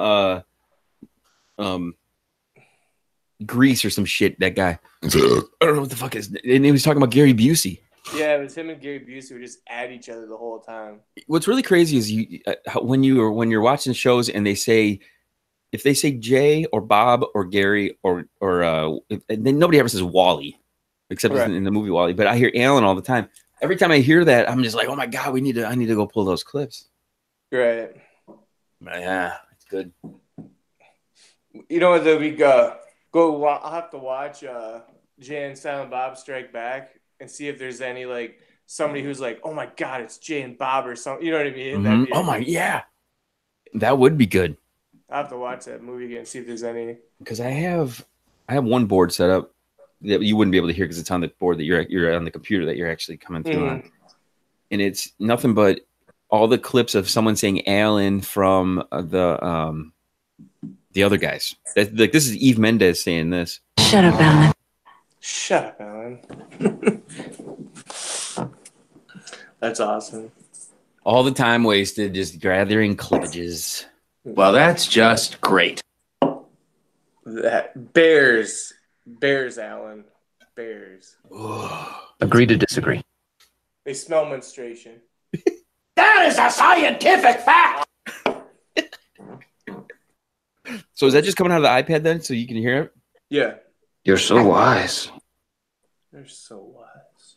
Grease or some shit. That guy. I don't know what the fuck is. And he was talking about Gary Busey. Yeah, it was him and Gary Busey who just at each other the whole time. What's really crazy is when you're watching shows and they say. If they say Jay or Bob or Gary or then nobody ever says Wally, except in the movie Wally. But I hear Alan all the time. Every time I hear that, I'm just like, oh my god, I need to go pull those clips. Right. Yeah, it's good. You know what? I'll have to watch Jay and Silent Bob Strike Back and see if there's any like somebody who's like, oh my god, it's Jay and Bob or something. You know what I mean? That'd be Oh my, yeah, that would be good. I'll have to watch that movie again and see if there's any. Because I have one board set up that you wouldn't be able to hear because it's on the board that you're on the computer that you're actually coming through on, and it's nothing but all the clips of someone saying Alan from the other guys. Like this is Eve Mendez saying this. Shut up, Alan. Shut up, Alan. That's awesome. All the time wasted just gathering clippages. Well, that's just great. That Bears, Alan, Bears. Agree to disagree. They smell menstruation. That is a scientific fact. So is that just coming out of the iPad then, so you can hear it? Yeah. You're so wise. They're so wise.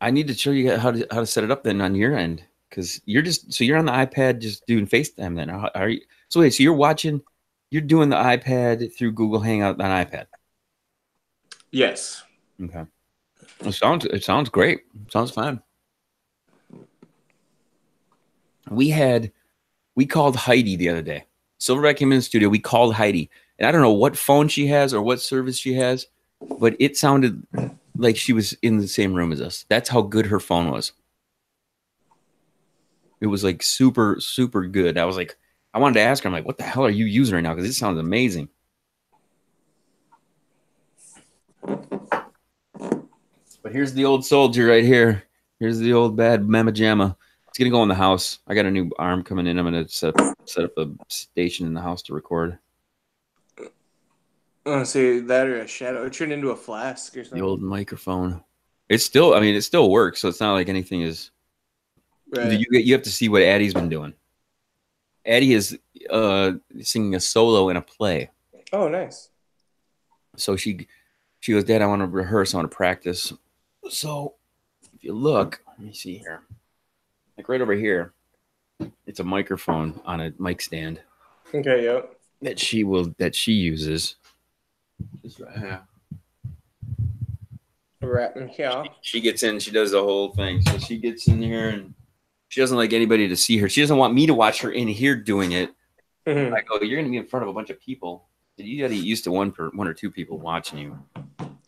I need to show you how to set it up then on your end, because you're on the iPad just doing FaceTime then. Are you? So wait, so you're doing the iPad through Google Hangout on iPad? Yes. Okay. It sounds great. It sounds fine. We called Heidi the other day. Silverback came in the studio. We called Heidi, and I don't know what phone she has or what service she has, but it sounded like she was in the same room as us. That's how good her phone was. It was like super, super good. I was like, I wanted to ask her, I'm like, what the hell are you using right now? Because it sounds amazing. But here's the old soldier right here. Here's the old bad Mama Jamma. It's gonna go in the house. I got a new arm coming in. I'm gonna set up a station in the house to record. I want to say that or a shadow. It turned into a flask or something. The old microphone. It still works. So it's not like anything is. Right. You have to see what Addie's been doing. Addie is singing a solo in a play. Oh, nice. So she goes, Dad, I want to rehearse. I want to practice. So if you look, let me see here. Like right over here, it's a microphone on a mic stand. Okay, yep. That she uses. Just right here. Right, yeah. She gets in, she does the whole thing. So she gets in here and she doesn't like anybody to see her. She doesn't want me to watch her in here doing it. Mm-hmm. I go, you're gonna be in front of a bunch of people. You gotta get used to one or two people watching you.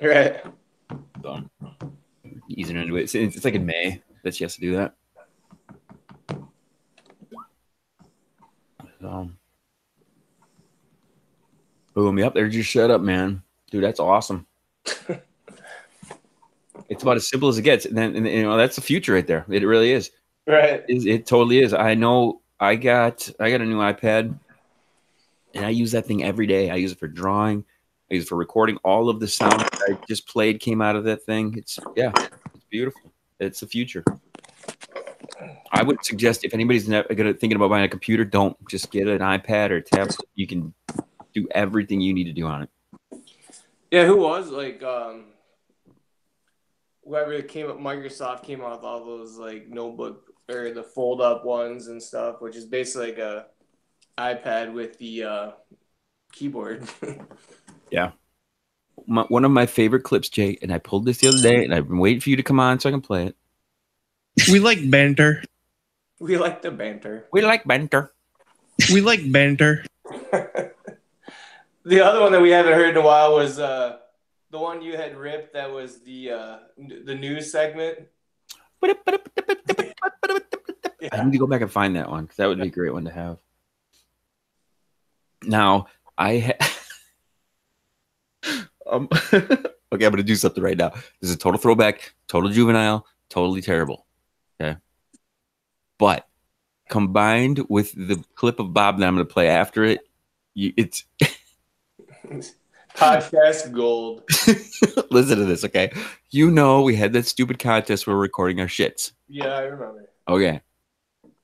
Right. So easing into it. It's like in May that she has to do that. So boom, yep, they're just shut up, man. Dude, that's awesome. It's about as simple as it gets. And then that's the future right there. It really is. Right. It totally is. I know I got a new iPad and I use that thing every day. I use it for drawing. I use it for recording. All of the sound that I just played came out of that thing. It's beautiful. It's the future. I would suggest if anybody's thinking about buying a computer, don't just get an iPad or a tablet. You can do everything you need to do on it. Yeah, who was like whoever came up, Microsoft came out with all those like notebook or the fold up ones and stuff, which is basically like a iPad with the keyboard. Yeah. One of my favorite clips, Jay, and I pulled this the other day, and I've been waiting for you to come on so I can play it. We like banter. We like the banter. We like banter. We like banter. The other one that we haven't heard in a while was the one you had ripped. That was the news segment. I need to go back and find that one because that would be a great one to have. Now okay, I'm gonna do something right now. This is a total throwback, total juvenile, totally terrible. Okay, but combined with the clip of Bob that I'm gonna play after it, it's podcast gold. Listen to this, okay? We had that stupid contest where we're recording our shits. Yeah, I remember. Okay.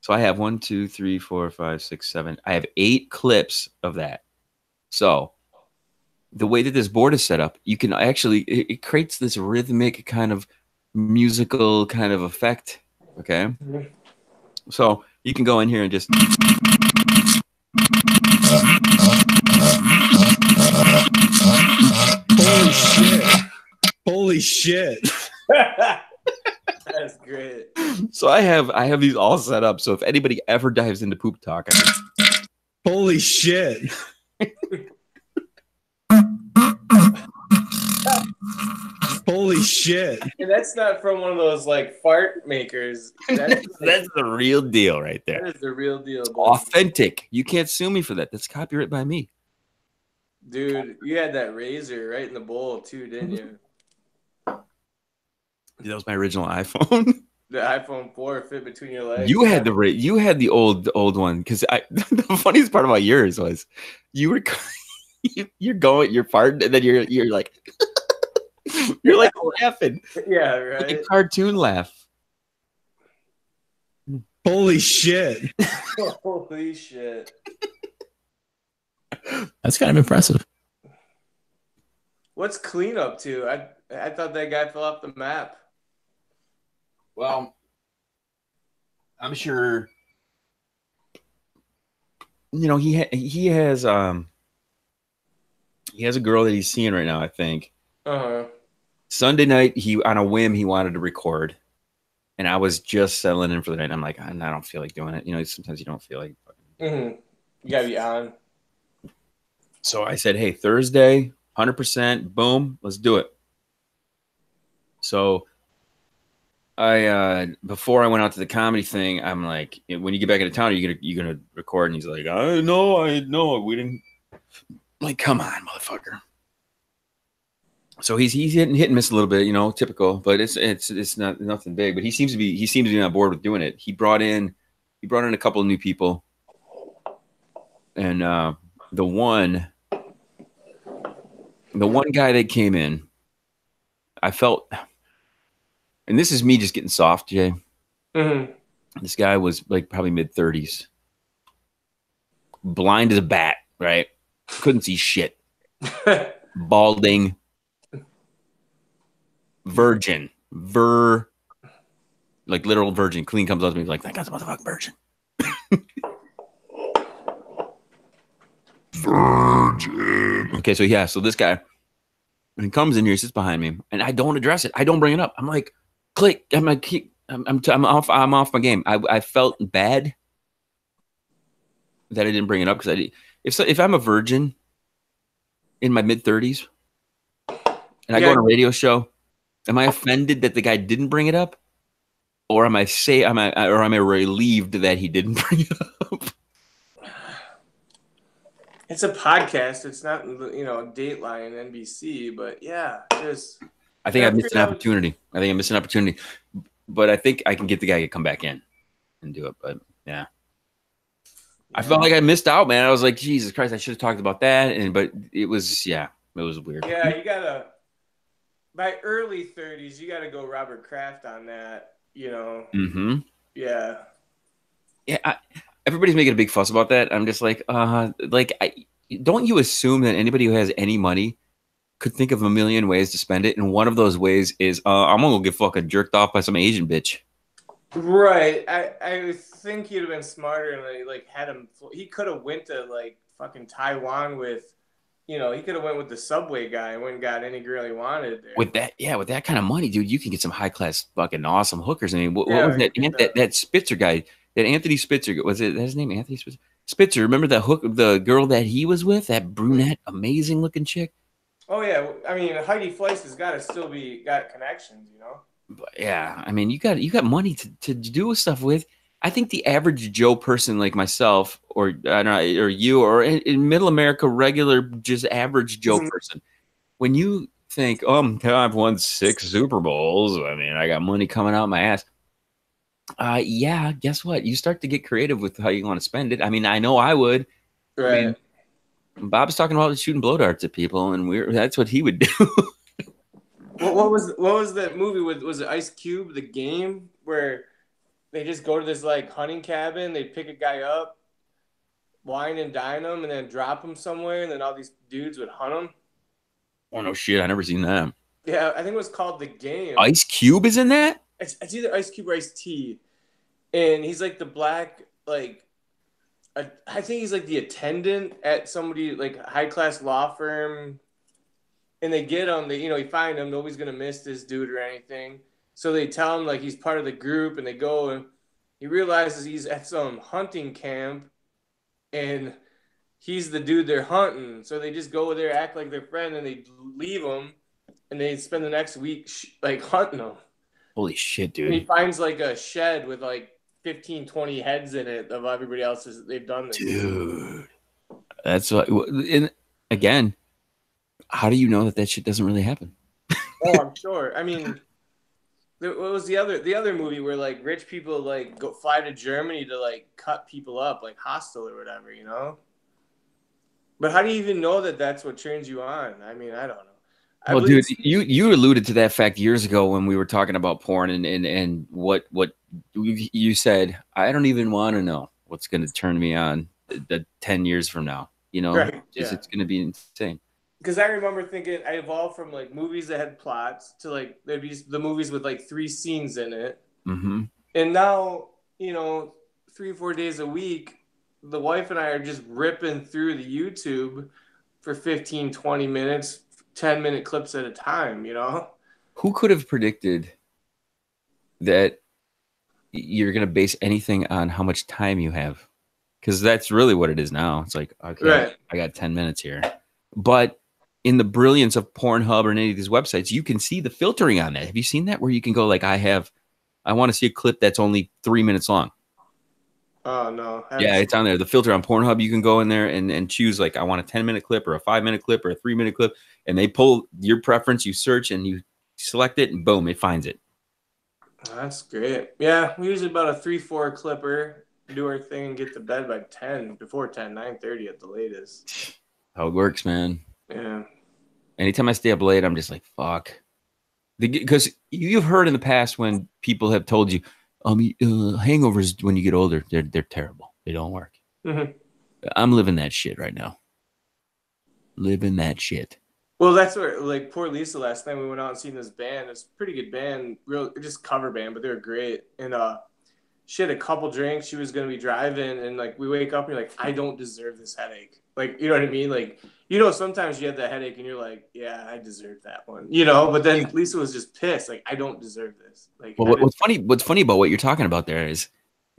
So I have 1, 2, 3, 4, 5, 6, 7. I have 8 clips of that. So the way that this board is set up, you can actually, it creates this rhythmic kind of musical kind of effect. Okay. Mm-hmm. So You can go in here and just. Holy shit. Holy shit. That's great. So I have these all set up. So if anybody ever dives into poop talk, Holy shit. Holy shit. And that's not from one of those like fart makers. That's the real deal right there. that is the real deal, It's boy. authentic. You can't sue me for that. That's copyright by me. Dude, you had that razor right in the bowl too, didn't you? That was my original iPhone. The iPhone 4 fit between your legs. You had the old one because the funniest part about yours was you were you're farting and then you're like you're like laughing. Yeah, Like a right. cartoon laugh. Holy shit. Holy shit. That's kind of impressive. What's clean up to? I thought that guy fell off the map. Well, I'm sure he has a girl that he's seeing right now, I think. Uh-huh. Sunday night, on a whim he wanted to record, and I was just settling in for the night. And I'm like, I don't feel like doing it. Sometimes you don't feel like. Mm-hmm. You gotta be on. So I said, hey, Thursday, 100%, boom, let's do it. So before I went out to the comedy thing, I'm like, when you get back into town, are you gonna record? And he's like, I know, we didn't. I'm like, come on, motherfucker. So he's hit and miss a little bit, typical, but it's not nothing big. But he seems to be on board with doing it. He brought in a couple of new people, and the one guy that came in, I felt, and this is me just getting soft, Jay. Mm-hmm. This guy was like probably mid-30s, blind as a bat, right? Couldn't see shit, balding. Virgin, like literal virgin. Clean comes up to me like, that guy's a motherfucking virgin. Virgin. Okay, so this guy, when he comes in here, he sits behind me, and I don't address it. I don't bring it up. I'm like, click. I'm like, I'm off my game. I felt bad that I didn't bring it up because if I'm a virgin in my mid-30s and I go on a radio show. Am I offended that the guy didn't bring it up, or am I relieved that he didn't bring it up? It's a podcast. It's not, Dateline, NBC, but yeah, I think I missed an opportunity. But I think I can get the guy to come back in and do it. But yeah. I felt like I missed out, man. I was like, Jesus Christ, I should have talked about that. But it was weird. Yeah, you gotta. By early 30s, you got to go Robert Kraft on that, Mm-hmm. Yeah. Yeah, everybody's making a big fuss about that. I'm just like, don't you assume that anybody who has any money could think of a million ways to spend it? And one of those ways is, I'm going to go get fucking jerked off by some Asian bitch. Right. I think he'd have been smarter and had him. He could have went to fucking Taiwan with. He could have went with the Subway guy and went and got any girl he wanted there. With that kind of money, dude, you can get some high class fucking awesome hookers. I mean, what was that Spitzer guy? That Anthony Spitzer, was it his name? Anthony Spitzer. Spitzer, remember the girl that he was with, that brunette, amazing looking chick? Oh yeah, I mean Heidi Fleiss has got to still got connections, But yeah, I mean you got money to do stuff with. I think the average Joe person like myself, or I don't know, or you, or in Middle America, regular, just average Joe person, when you think, I've won 6 Super Bowls, I mean, I got money coming out my ass. Yeah, guess what? You start to get creative with how you want to spend it. I mean, I know I would. Right. I mean, Bob's talking about shooting blow darts at people, and that's what he would do. What was that movie with? Was it Ice Cube, The Game, where they just go to this hunting cabin, they pick a guy up, wine and dine him, and then drop him somewhere, and then all these dudes would hunt him? Oh no shit, I never seen that. Yeah, I think it was called The Game. Ice Cube is in that? It's either Ice Cube or Ice T, and he's like the black like I think he's like the attendant at somebody like a high class law firm, and they get him. They you find him. Nobody's gonna miss this dude or anything. So they tell him like he's part of the group, and they go and he realizes he's at some hunting camp, and he's the dude they're hunting. So they just go there, act like their friend, and they leave him, and they spend the next week like hunting him. Holy shit, And he dude. finds like a shed with like 15, 20 heads in it of everybody else's. They've done this. Dude. That's what, and again, how do you know that shit doesn't really happen? Oh, I'm sure. I mean, what was the other movie where like rich people like go fly to Germany to like cut people up, like Hostel or whatever, But how do you even know that that's what turns you on? I mean, I don't know. Well, dude, you alluded to that fact years ago when we were talking about porn and what you said. I don't even want to know what's going to turn me on the 10 years from now. Right? Yeah. It's going to be insane. Because I remember thinking I evolved from like movies that had plots to like there'd be the movies with like 3 scenes in it, and now 3 or 4 days a week, the wife and I are just ripping through the YouTube for 15, 20 minutes. 10-minute clips at a time, Who could have predicted that you're going to base anything on how much time you have? Because that's really what it is now. It's like, okay, right. I got 10 minutes here. But in the brilliance of Pornhub or any of these websites, you can see the filtering on that. Have you seen that? Where you can go like, I want to see a clip that's only 3 minutes long. Oh, no. Yeah, it's on there. The filter on Pornhub, you can go in there and choose like, I want a 10-minute clip or a 5-minute clip or a 3-minute clip. And they pull your preference, you search and you select it and boom, it finds it. That's great. Yeah, we usually about a 3-4 clipper, do our thing and get to bed by 10, before 10, 9:30 at the latest. How it works, man. Yeah. Anytime I stay up late, I'm just like, fuck. Because you've heard in the past when people have told you, hangovers when you get older, they're terrible. They don't work. I'm living that shit right now. Living that shit. Well, that's where, like, poor Lisa last night we went out and seen this band. It's a pretty good band, just cover band, but they were great. And she had a couple drinks. She was going to be driving, and, like, we wake up and you're like, I don't deserve this headache. Like, you know what I mean? Like, sometimes you have that headache and you're like, yeah, I deserve that one. But then Lisa was just pissed. Like, I don't deserve this. Like, well, what's funny about what you're talking about there is,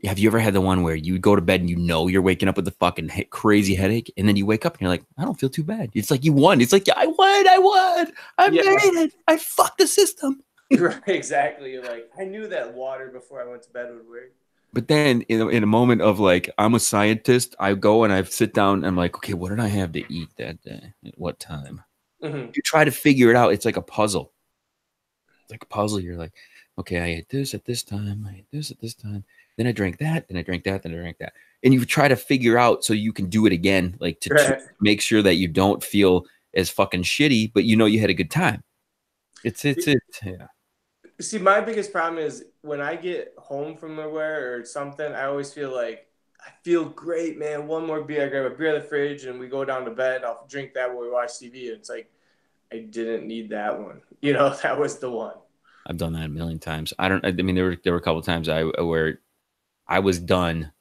have you ever had the one where you go to bed and you're waking up with a fucking crazy headache, and then you wake up and you're like, I don't feel too bad. It's like you won. It's like, yeah, I won. I made it. I fucked the system. Right, exactly. You're like, I knew that water before I went to bed would work. But then in a moment of like, I'm a scientist, I go and I sit down and I'm like, okay, what did I have to eat that day? At what time? You try to figure it out. It's like a puzzle. It's like a puzzle. You're like, okay, I ate this at this time. I ate this at this time. Then I drank that. Then I drank that. Then I drank that. And you try to figure out so you can do it again, like to make sure that you don't feel as fucking shitty, but you had a good time. It's yeah. See, my biggest problem is when I get home from nowhere or something, I always feel like I feel great, man. One more beer, I grab a beer out of the fridge, and we go down to bed. I'll drink that while we watch TV, and it's like I didn't need that one. That was the one. I've done that a million times. I mean, there were a couple of times where I was done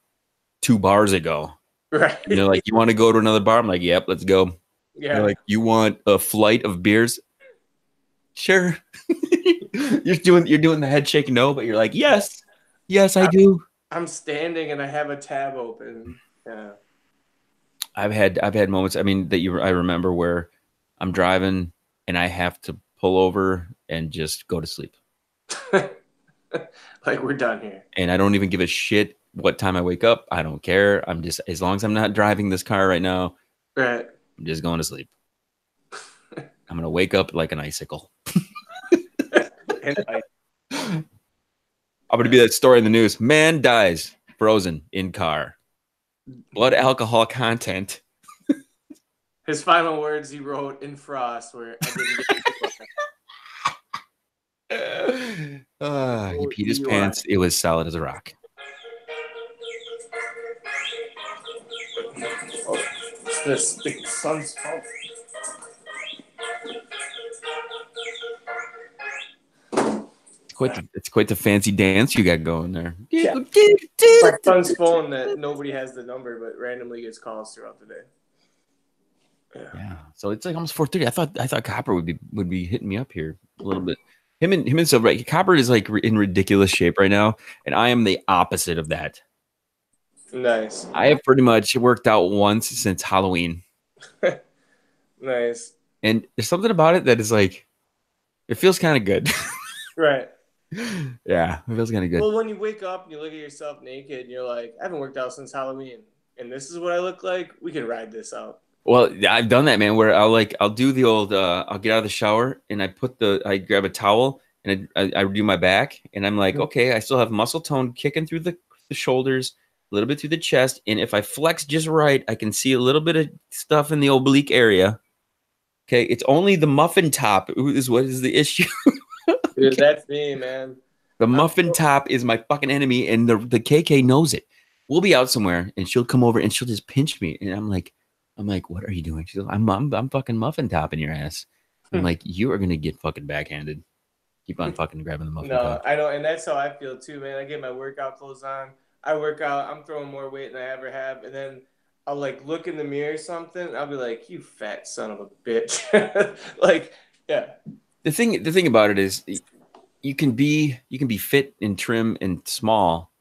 2 bars ago. Right. They're like, you want to go to another bar? I'm like, yep, let's go. Yeah. They're like, you want a flight of beers? Sure. You're doing the head shake no, but you're like, yes, I do. I'm standing and I have a tab open. Yeah. I've had moments. I mean, I remember where I'm driving and I have to pull over and just go to sleep. Like, we're done here. And I don't even give a shit what time I wake up. I don't care. I'm just, as long as I'm not driving this car right now, right, I'm just going to sleep. I'm going to wake up like an icicle. I'm going to be that story in the news. Man dies frozen in car. Blood alcohol content. His final words he wrote in frost were, I didn't get he peed his pants. It was solid as a rock. Oh, it's the sun's fault. It's quite the fancy dance you got going there. Yeah. My son's phone that nobody has the number, but randomly gets calls throughout the day. Yeah. So it's like almost 4:30. I thought Copper would be hitting me up here a little bit. Him and Silver. Right? Copper is like in ridiculous shape right now, and I am the opposite of that. Nice. I have pretty much worked out once since Halloween. Nice. And there's something about it that is like, it feels kind of good. Right. Yeah, it feels kind of good. Well, when you wake up and you look at yourself naked and you're like, I haven't worked out since Halloween, and this is what I look like, we can ride this out. Well, I've done that, man, where I'll do the old, I'll get out of the shower and I grab a towel and I do my back and I'm like, okay, I still have muscle tone kicking through the shoulders, a little bit through the chest. And if I flex just right, I can see a little bit of stuff in the oblique area. Okay. It's only the muffin top is what is the issue. Dude, that's me, man. The muffin top is my fucking enemy, and the KK knows it. We'll be out somewhere, and she'll come over, and she'll just pinch me, and I'm like, what are you doing? She's like, I'm fucking muffin topping your ass. I'm like, you are gonna get fucking backhanded. Keep on fucking grabbing the muffin top. I know, and that's how I feel too, man. I get my workout clothes on. I work out. I'm throwing more weight than I ever have, and then I'll like look in the mirror or something. I'll be like, you fat son of a bitch. Like, yeah. The thing about it is you can be fit and trim and small,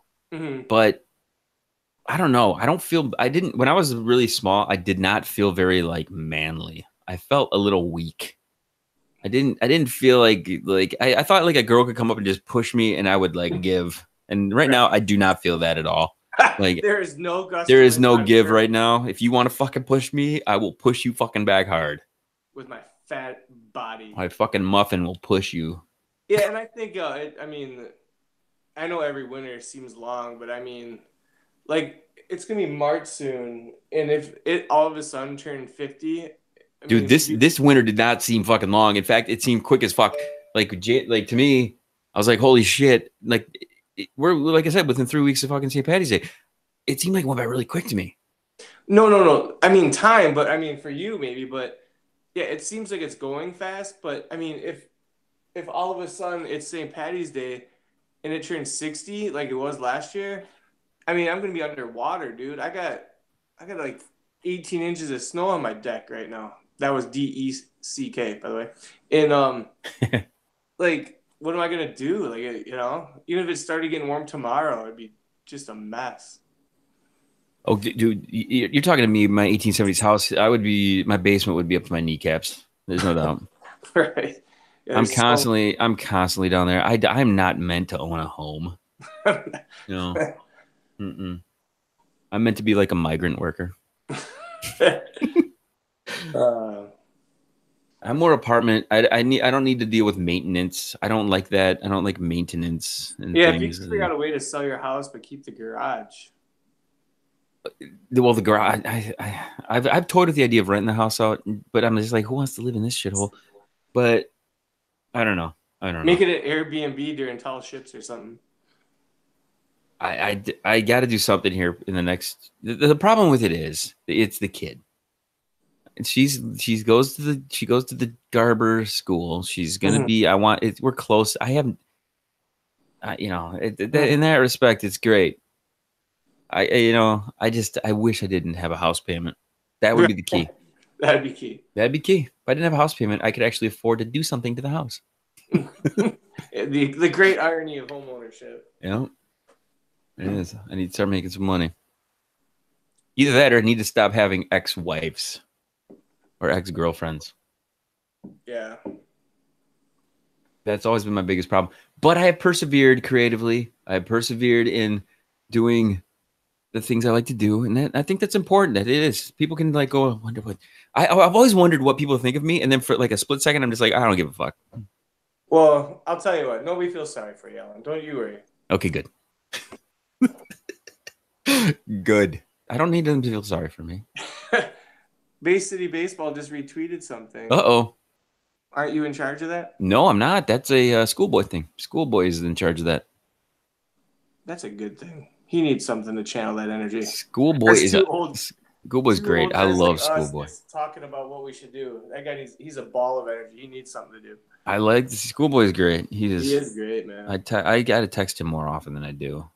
but I don't know. When I was really small, I did not feel very like manly. I felt a little weak. I didn't feel like I thought like a girl could come up and just push me and I would like give. And right now I do not feel that at all. Like there is no give right now. If you want to fucking push me, I will push you fucking back hard. With my fat body. My fucking muffin will push you. Yeah, and I think I know every winter seems long, but I mean, like it's gonna be March soon, and if it all of a sudden turned 50, dude, this winter did not seem fucking long. In fact, it seemed quick as fuck. Like to me, I was like, holy shit! Like we're like I said, within 3 weeks of fucking St. Patty's Day, it seemed like it went by really quick to me. No. I mean time, but I mean for you maybe, but yeah, it seems like it's going fast. But I mean, if all of a sudden it's St. Patty's Day and it turns 60 like it was last year, I mean, I'm going to be underwater, dude. I got like 18 inches of snow on my deck right now. That was DECK, by the way. And like, what am I going to do? Like, even if it started getting warm tomorrow, it'd be just a mess. Oh, dude, you're talking to me. My 1870s house, my basement would be up to my kneecaps. There's no doubt. Right. Yeah, I'm constantly down there. I'm not meant to own a home. No. I'm meant to be like a migrant worker. I'm more apartment. I don't need to deal with maintenance. I don't like that. I don't like maintenance. And if you figure out a way to sell your house but keep the garage. Well, the garage. I've toyed with the idea of renting the house out, but I'm just like, who wants to live in this shithole? But I don't know. Make it an Airbnb during tall ships or something. I got to do something here in the next. The problem with it is it's the kid. And she goes to the Garber school. She's gonna be. We're close. I haven't. In that respect, it's great. I wish I didn't have a house payment. That would be the key. That'd be key. If I didn't have a house payment, I could actually afford to do something to the house. the great irony of homeownership. Yeah, it is. I need to start making some money. Either that or I need to stop having ex-wives or ex-girlfriends. Yeah. That's always been my biggest problem. But I have persevered creatively. I have persevered in doing the things I like to do, and I think that's important. That it is. People can like go, wonder what. I've always wondered what people think of me, and then for like a split second, I'm just like, I don't give a fuck. Well, I'll tell you what. Nobody feels sorry for you, Alan. Don't you worry. Okay, good. Good. I don't need them to feel sorry for me. Bay City Baseball just retweeted something. Uh-oh. Aren't you in charge of that? No, I'm not. That's a schoolboy thing. Schoolboy is in charge of that. That's a good thing. He needs something to channel that energy. Schoolboy is too old. Schoolboy's Two great. old I guys love like us Schoolboy. just talking about what we should do. That guy he's a ball of energy. He needs something to do. I like Schoolboy's great. He is great, man. I got to text him more often than I do.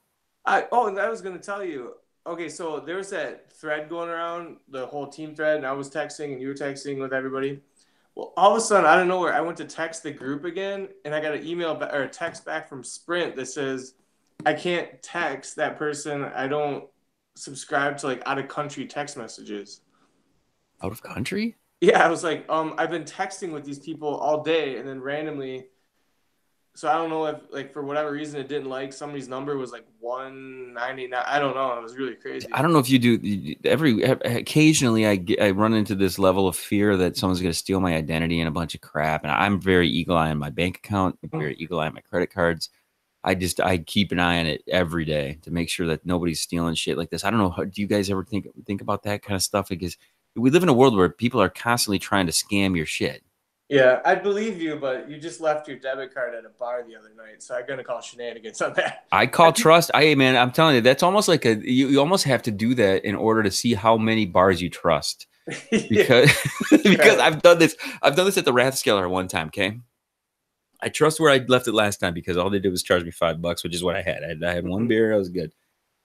And I was gonna tell you. Okay, so there was that thread going around, the whole team thread, and I was texting and you were texting with everybody. Well, all of a sudden, out of nowhere, I went to text the group again, and I got an email or a text back from Sprint that says, "I can't text that person. I don't subscribe to like out of country text messages." Out of country? Yeah, I was like, I've been texting with these people all day, and then randomly. So I don't know if, like, for whatever reason, it didn't like somebody's number was like 199. I don't know. It was really crazy. I don't know if you do. Occasionally, I run into this level of fear that someone's going to steal my identity and a bunch of crap. And I'm very eagle eye on my bank account. I'm very eagle eye on my credit cards. I keep an eye on it every day to make sure that nobody's stealing shit like this. I don't know. Do you guys ever think about that kind of stuff? Because we live in a world where people are constantly trying to scam your shit. Yeah, I believe you, but you just left your debit card at a bar the other night, so I'm gonna call shenanigans on that. I call trust. Man, I'm telling you, that's almost like you almost have to do that in order to see how many bars you trust. Because because I've done this at the Rathskeller one time. Okay, I trust where I left it last time because all they did was charge me $5, which is what I had. I had one beer, I was good.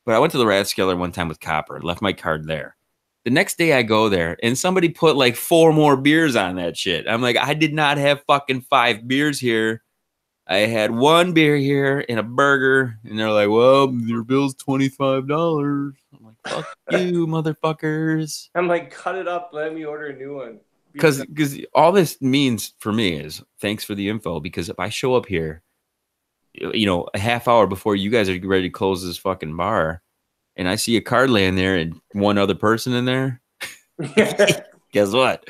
But I went to the Rathskeller one time with Copper, left my card there. The next day I go there and somebody put like 4 more beers on that shit. I'm like, I did not have fucking 5 beers here. I had 1 beer here and a burger. And they're like, well, your bill's $25. I'm like, fuck you, motherfuckers. I'm like, cut it up. Let me order a new one. Because all this means for me is thanks for the info. Because if I show up here, a half hour before you guys are ready to close this fucking bar, and I see a card laying there and one other person in there, guess what?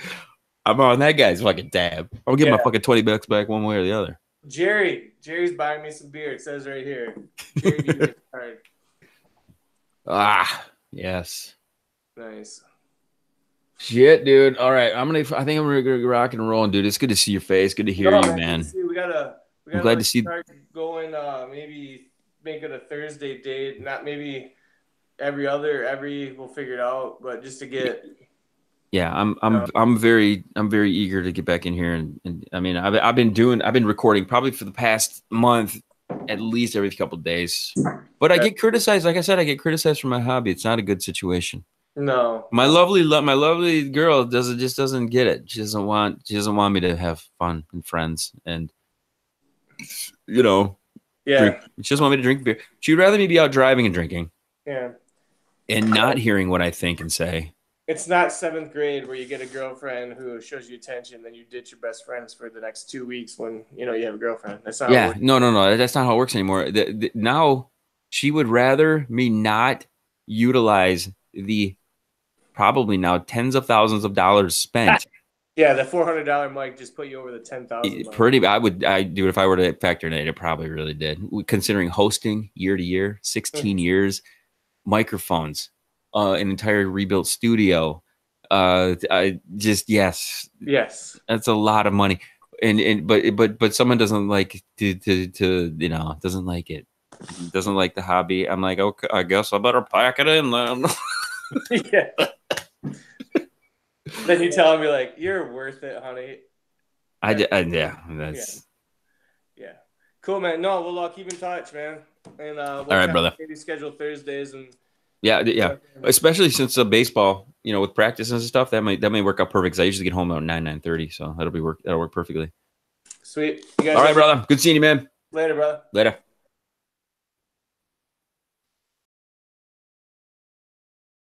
I'm on that guy's fucking tab. I'll give my fucking $20 back one way or the other. Jerry's buying me some beer. It says right here. Jerry gave me a card. Ah, yes. Nice. Shit, dude. All right, I think I'm gonna rock and roll, dude. It's good to see your face. Good to hear you, man. We gotta I'm glad to see. Start going. Maybe make it a Thursday date. Not maybe we'll figure it out, but just to get. Yeah, I'm very eager to get back in here, and I mean I've been recording probably for the past month, at least every couple of days. But I get criticized. Like I said, I get criticized for my hobby. It's not a good situation. No, my lovely girl doesn't get it. She doesn't want me to have fun and friends, and drink. She doesn't want me to drink beer. She'd rather me be out driving and drinking. Yeah. And not hearing what I think and say. It's not 7th grade where you get a girlfriend who shows you attention, then you ditch your best friends for the next 2 weeks when you have a girlfriend. That's not. Yeah, no. That's not how it works anymore. Now she would rather me not utilize the probably now tens of thousands of dollars spent. Yeah, the $400 mic just put you over the 10,000. I'd do it if I were to factor it in. It probably really did. Considering hosting year to year, 16 years, microphones, an entire rebuilt studio. Yes, that's a lot of money. But someone doesn't like doesn't like it, doesn't like the hobby. I'm like, okay, I guess I better pack it in then. Yeah. Then you tell me like, you're worth it, honey. Yeah. Cool, man. No, we'll keep in touch, man. And all right, brother. Maybe schedule Thursdays and. Yeah. Especially since baseball, with practice and stuff, that may work out perfect. Because I usually get home about 9:30, so that'll work perfectly. Sweet. All right, brother. Good seeing you, man. Later, brother. Later.